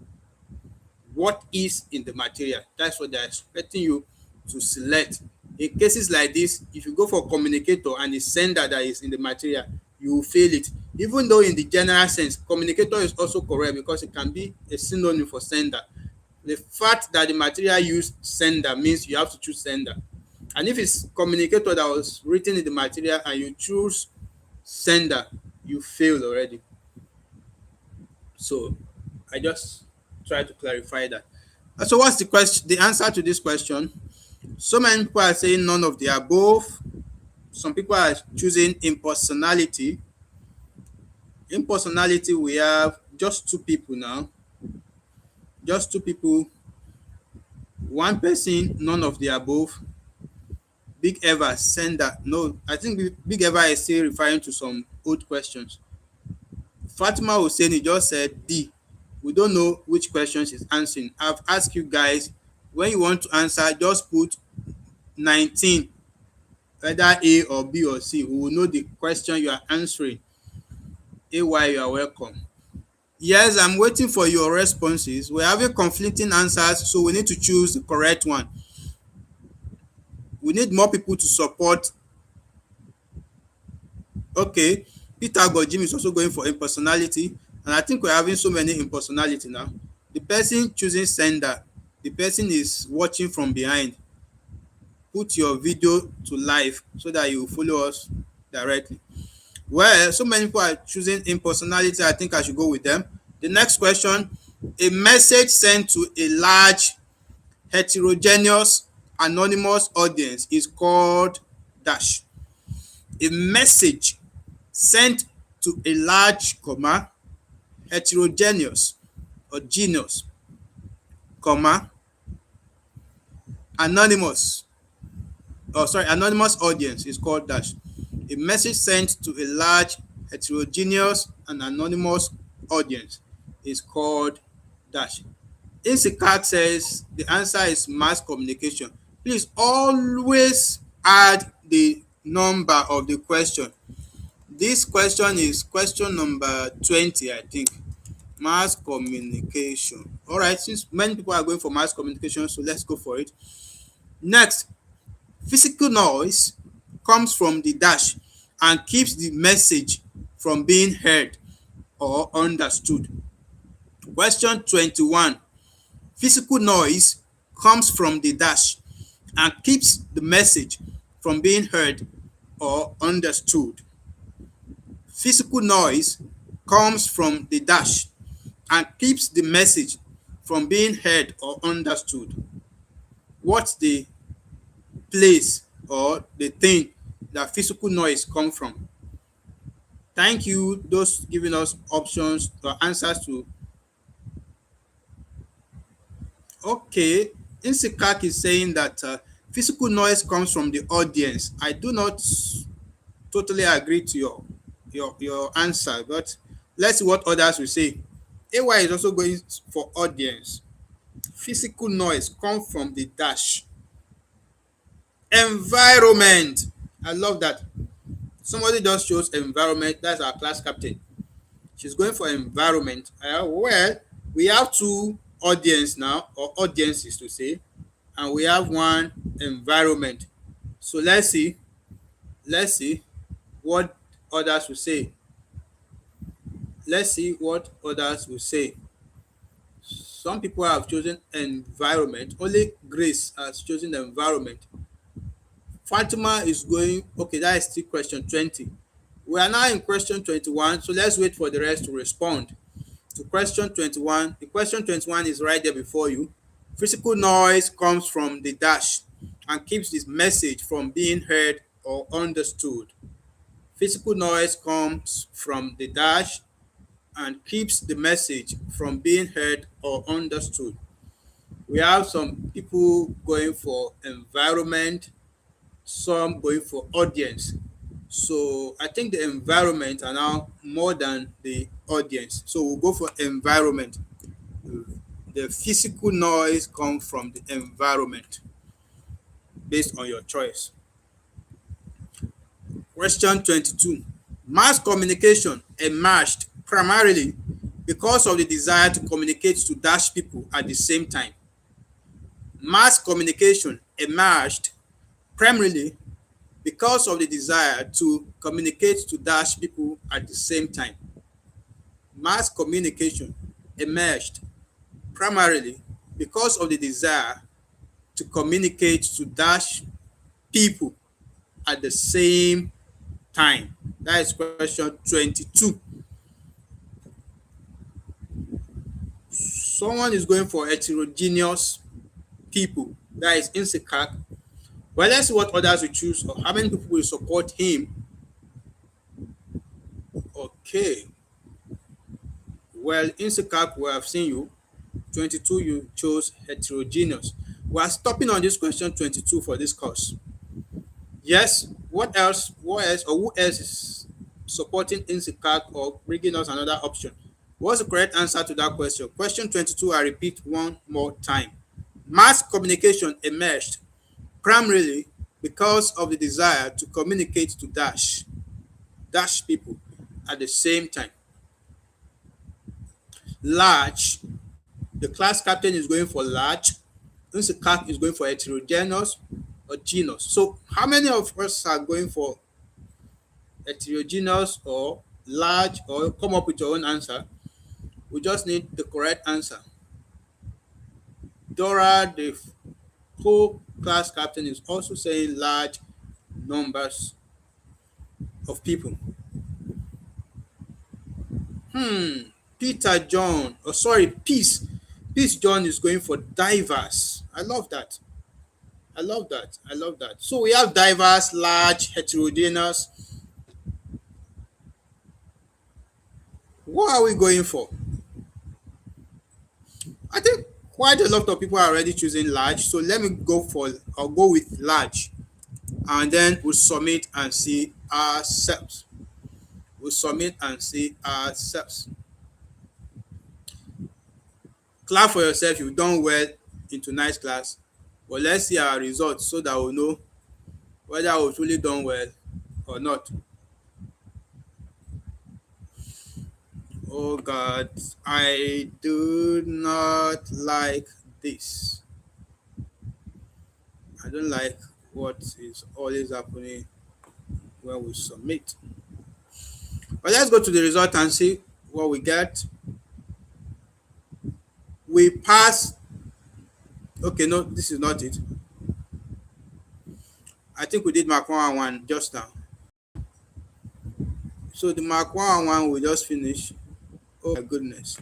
What is in the material, that's what they're expecting you to select. In cases like this, if you go for communicator and the sender that is in the material, you will fail it. Even though in the general sense, communicator is also correct because it can be a synonym for sender. The fact that the material used sender means you have to choose sender. And if it's communicator that was written in the material and you choose sender, you failed already. So I just try to clarify that. So what's the question? The answer to this question? So many people are saying none of the above. Some people are choosing impersonality. Impersonality, we have just two people now. Just two people. One person, none of the above. Big Eva, sender. No, I think Big Eva is still referring to some old questions. Fatima Husseini just said D. We don't know which question she's answering. I've asked you guys, when you want to answer, just put 19, either A or B or C. We will know the question you are answering. AY, you are welcome. Yes, I'm waiting for your responses. We're having conflicting answers, so we need to choose the correct one. We need more people to support. Okay, Peter Gojim is also going for impersonality, and I think we're having so many impersonality now. The person choosing sender, the person is watching from behind. Put your video to live so that you follow us directly. Well, so many people are choosing impersonality. I think I should go with them. The next question: a message sent to a large heterogeneous anonymous audience is called dash. A message sent to a large heterogeneous or genus anonymous anonymous audience is called dash. A message sent to a large heterogeneous and anonymous audience is called dash. Insikak says the answer is mass communication. Please always add the number of the question. This question is question number 20, I think. Mass communication. All right, since many people are going for mass communication, so let's go for it. Next, physical noise comes from the dash and keeps the message from being heard or understood. Question 21. Physical noise comes from the dash and keeps the message from being heard or understood. Physical noise comes from the dash and keeps the message from being heard or understood. What's the place or the thing that physical noise come from? Thank you, those giving us options or answers to. Okay, Insikak is saying that physical noise comes from the audience. I do not totally agree to your answer, but let's see what others will say. AY is also going for audience. Physical noise comes from the dash. Environment. I love that. Somebody just chose environment. That's our class captain. She's going for environment. Well, we have two audience now, or audiences to say, and we have one environment. So let's see what others will say. Let's see what others will say. Some people have chosen environment. Only Grace has chosen environment. Fatima is going, okay, that is still question 20. We are now in question 21, so let's wait for the rest to respond to question 21. The question 21 is right there before you. Physical noise comes from the dash and keeps this message from being heard or understood. Physical noise comes from the dash and keeps the message from being heard or understood. We have some people going for environment, some going for audience. So I think the environment are now more than the audience. So we'll go for environment. The physical noise comes from the environment based on your choice. Question 22. Mass communication emerged primarily because of the desire to communicate to dash people at the same time. Mass communication emerged primarily because of the desire to communicate to dash people at the same time. Mass communication emerged primarily because of the desire to communicate to dash people at the same time. That is question 22. Someone is going for heterogeneous people. That is Insikak. Well, let's see what others will choose or how many people will support him. Okay. Well, Insikak, we have seen you. 22, you chose heterogeneous. We are stopping on this question 22 for this course. Yes, what else? What else? Or who else is supporting Insikak or bringing us another option? What's the correct answer to that question? Question 22, I repeat one more time. Mass communication emerged primarily because of the desire to communicate to dash people at the same time. Large, the class captain is going for large. Insikak is going for heterogeneous or genus. So how many of us are going for heterogeneous or large, or come up with your own answer? We just need the correct answer. Dora, the co-class captain, is also saying large numbers of people. Peter John, oh sorry, Peace John is going for diverse. I love that. I love that. I love that. So we have diverse, large, heterogeneous. What are we going for? I think quite a lot of people are already choosing large. So let me I'll go with large. And then we'll submit and see ourselves. We'll submit and see ourselves. Clap for yourself. You've done well in tonight's class. But let's see our results so that we'll know whether we've really done well or not. Oh God, I do not like this. I don't like what is always happening when we submit. But let's go to the result and see what we get. We pass. Okay, no, this is not it. I think we did Mark 1 and 1 just now. So the Mark 1 we just finished. Oh my goodness.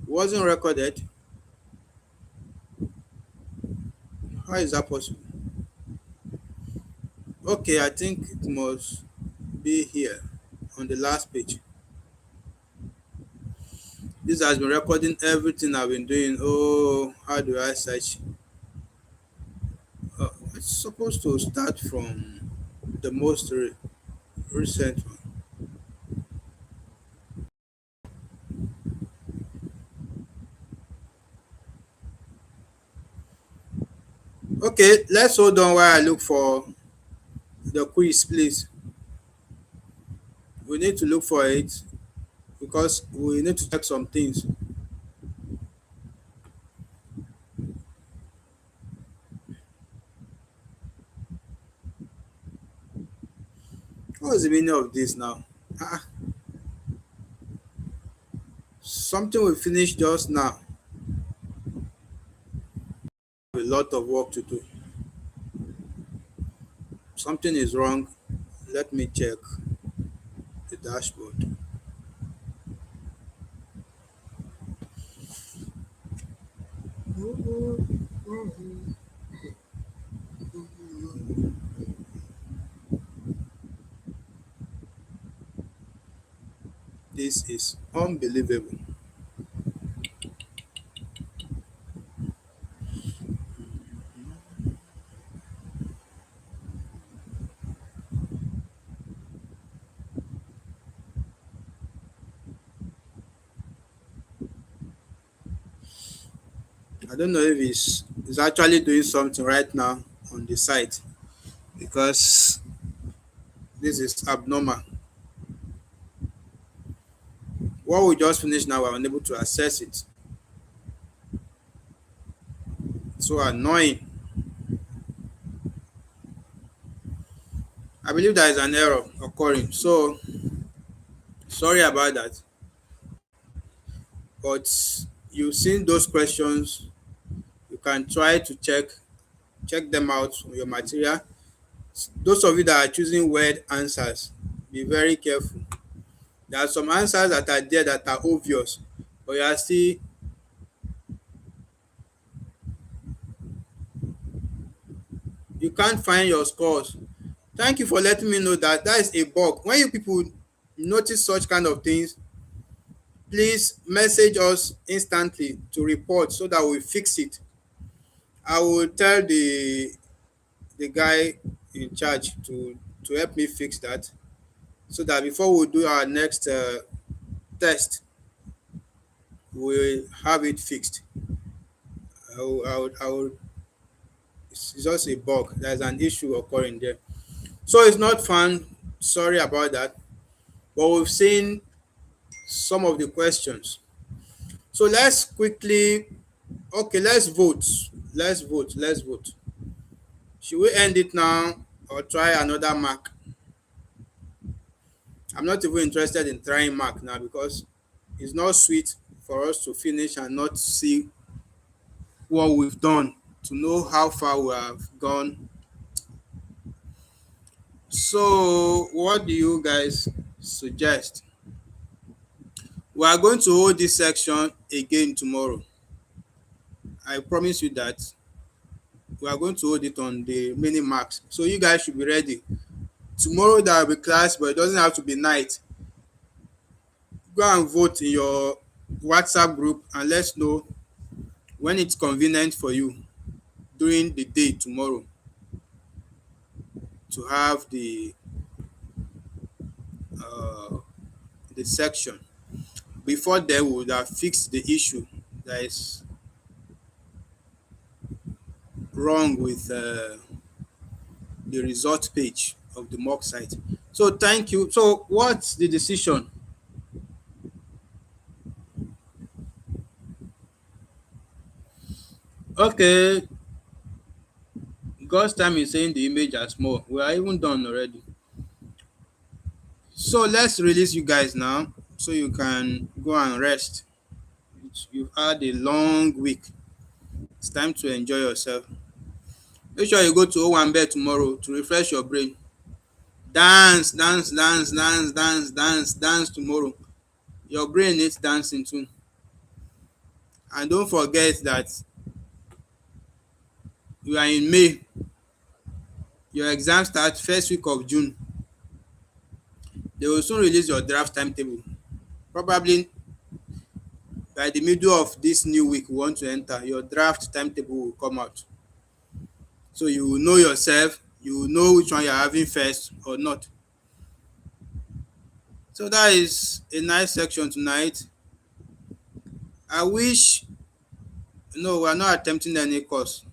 Wasn't recorded. How is that possible? Okay, I think it must be here on the last page. This has been recording everything I've been doing. Oh, how do I search? It's supposed to start from the most recent one. Okay, let's hold on while I look for the quiz, please. We need to look for it because we need to check some things. What is the meaning of this now? Ah, something we finished just now. A lot of work to do. Something is wrong. Let me check the dashboard. This is unbelievable. I don't know if it's actually doing something right now on the site because this is abnormal. What we just finished now, we're unable to access it. So annoying. I believe there is an error occurring. So sorry about that. But you've seen those questions. You can try to check them out on your material. Those of you that are choosing word answers, be very careful. There are some answers that are there that are obvious, but you can't find your scores. Thank you for letting me know that that is a bug. When you people notice such kind of things, please message us instantly to report so that we fix it. I will tell the guy in charge to help me fix that so that before we do our next test, we'll have it fixed. I will, it's just a bug. There's an issue occurring there. So it's not fun. Sorry about that. But we've seen some of the questions. So let's quickly, okay, let's vote. Let's vote. Let's vote. Should we end it now or try another mark? I'm not even interested in trying mark now because it's not sweet for us to finish and not see what we've done, to know how far we have gone. So what do you guys suggest? We are going to hold this section again tomorrow. I promise you that we are going to hold it on the mini marks. So you guys should be ready. Tomorrow there will be class, but it doesn't have to be night. Go and vote in your WhatsApp group and let's know when it's convenient for you during the day tomorrow to have uh, the section. Before then, we would have fixed the issue that is wrong with the result page of the mock site. So thank you. So what's the decision? Okay, God's time is saying the image are small. We are even done already. So let's release you guys now so you can go and rest. You've had a long week. It's time to enjoy yourself. Make sure you go to O1 bed tomorrow to refresh your brain. Dance, dance, dance, dance, dance, dance, dance tomorrow. Your brain needs dancing too. And don't forget that you are in May. Your exam start first week of June. They will soon release your draft timetable. Probably by the middle of this new week we want to enter, your draft timetable will come out. So you will know yourself, you will know which one you are having first or not. So that is a nice section tonight. I wish, no, we are not attempting any course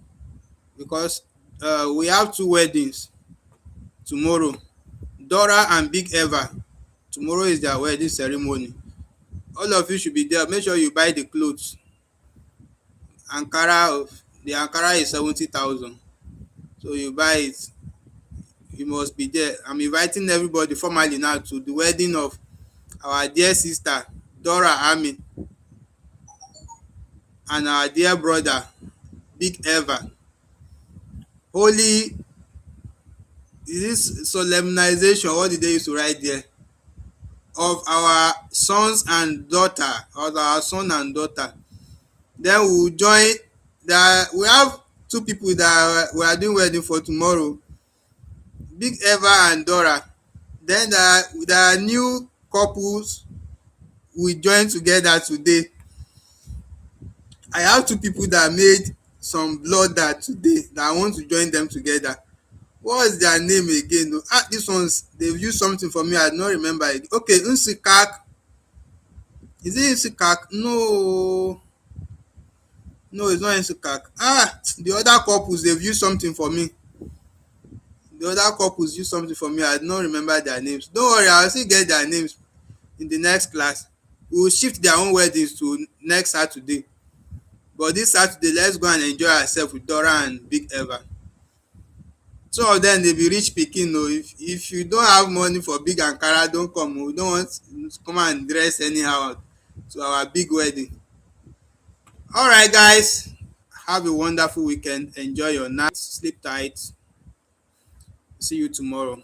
because we have two weddings tomorrow. Dora and Big Eva. Tomorrow is their wedding ceremony. All of you should be there. Make sure you buy the clothes. The Ankara is 70,000. So you buy it. You must be there. I'm inviting everybody formally now to the wedding of our dear sister Dora Amin and our dear brother Big Eva. Holy, is this solemnization? What did they used to write there? Of our sons and daughter, of our son and daughter. Then we will join. We have two people that we are doing wedding for tomorrow. Big Eva and Dora. Then the new couples we join together today. I have two people that made some blood that today that I want to join them together. What's their name again? This ones they've used something for me. I don't remember it. Okay, Nsikak. Is it Nsikak? No, no, it's not Nsikak. The other couples they've used something for me. The other couples used something for me. I don't remember their names. Don't worry, I'll still get their names in the next class. We will shift their own weddings to next Saturday. But this Saturday, let's go and enjoy ourselves with Dora and Big Eva. Some of them dey be rich pikin o. If you don't have money for big Ankara, don't come o. We don't want to come and dress anyhow to our big wedding. Alright guys, have a wonderful weekend. Enjoy your night. Sleep tight. See you tomorrow.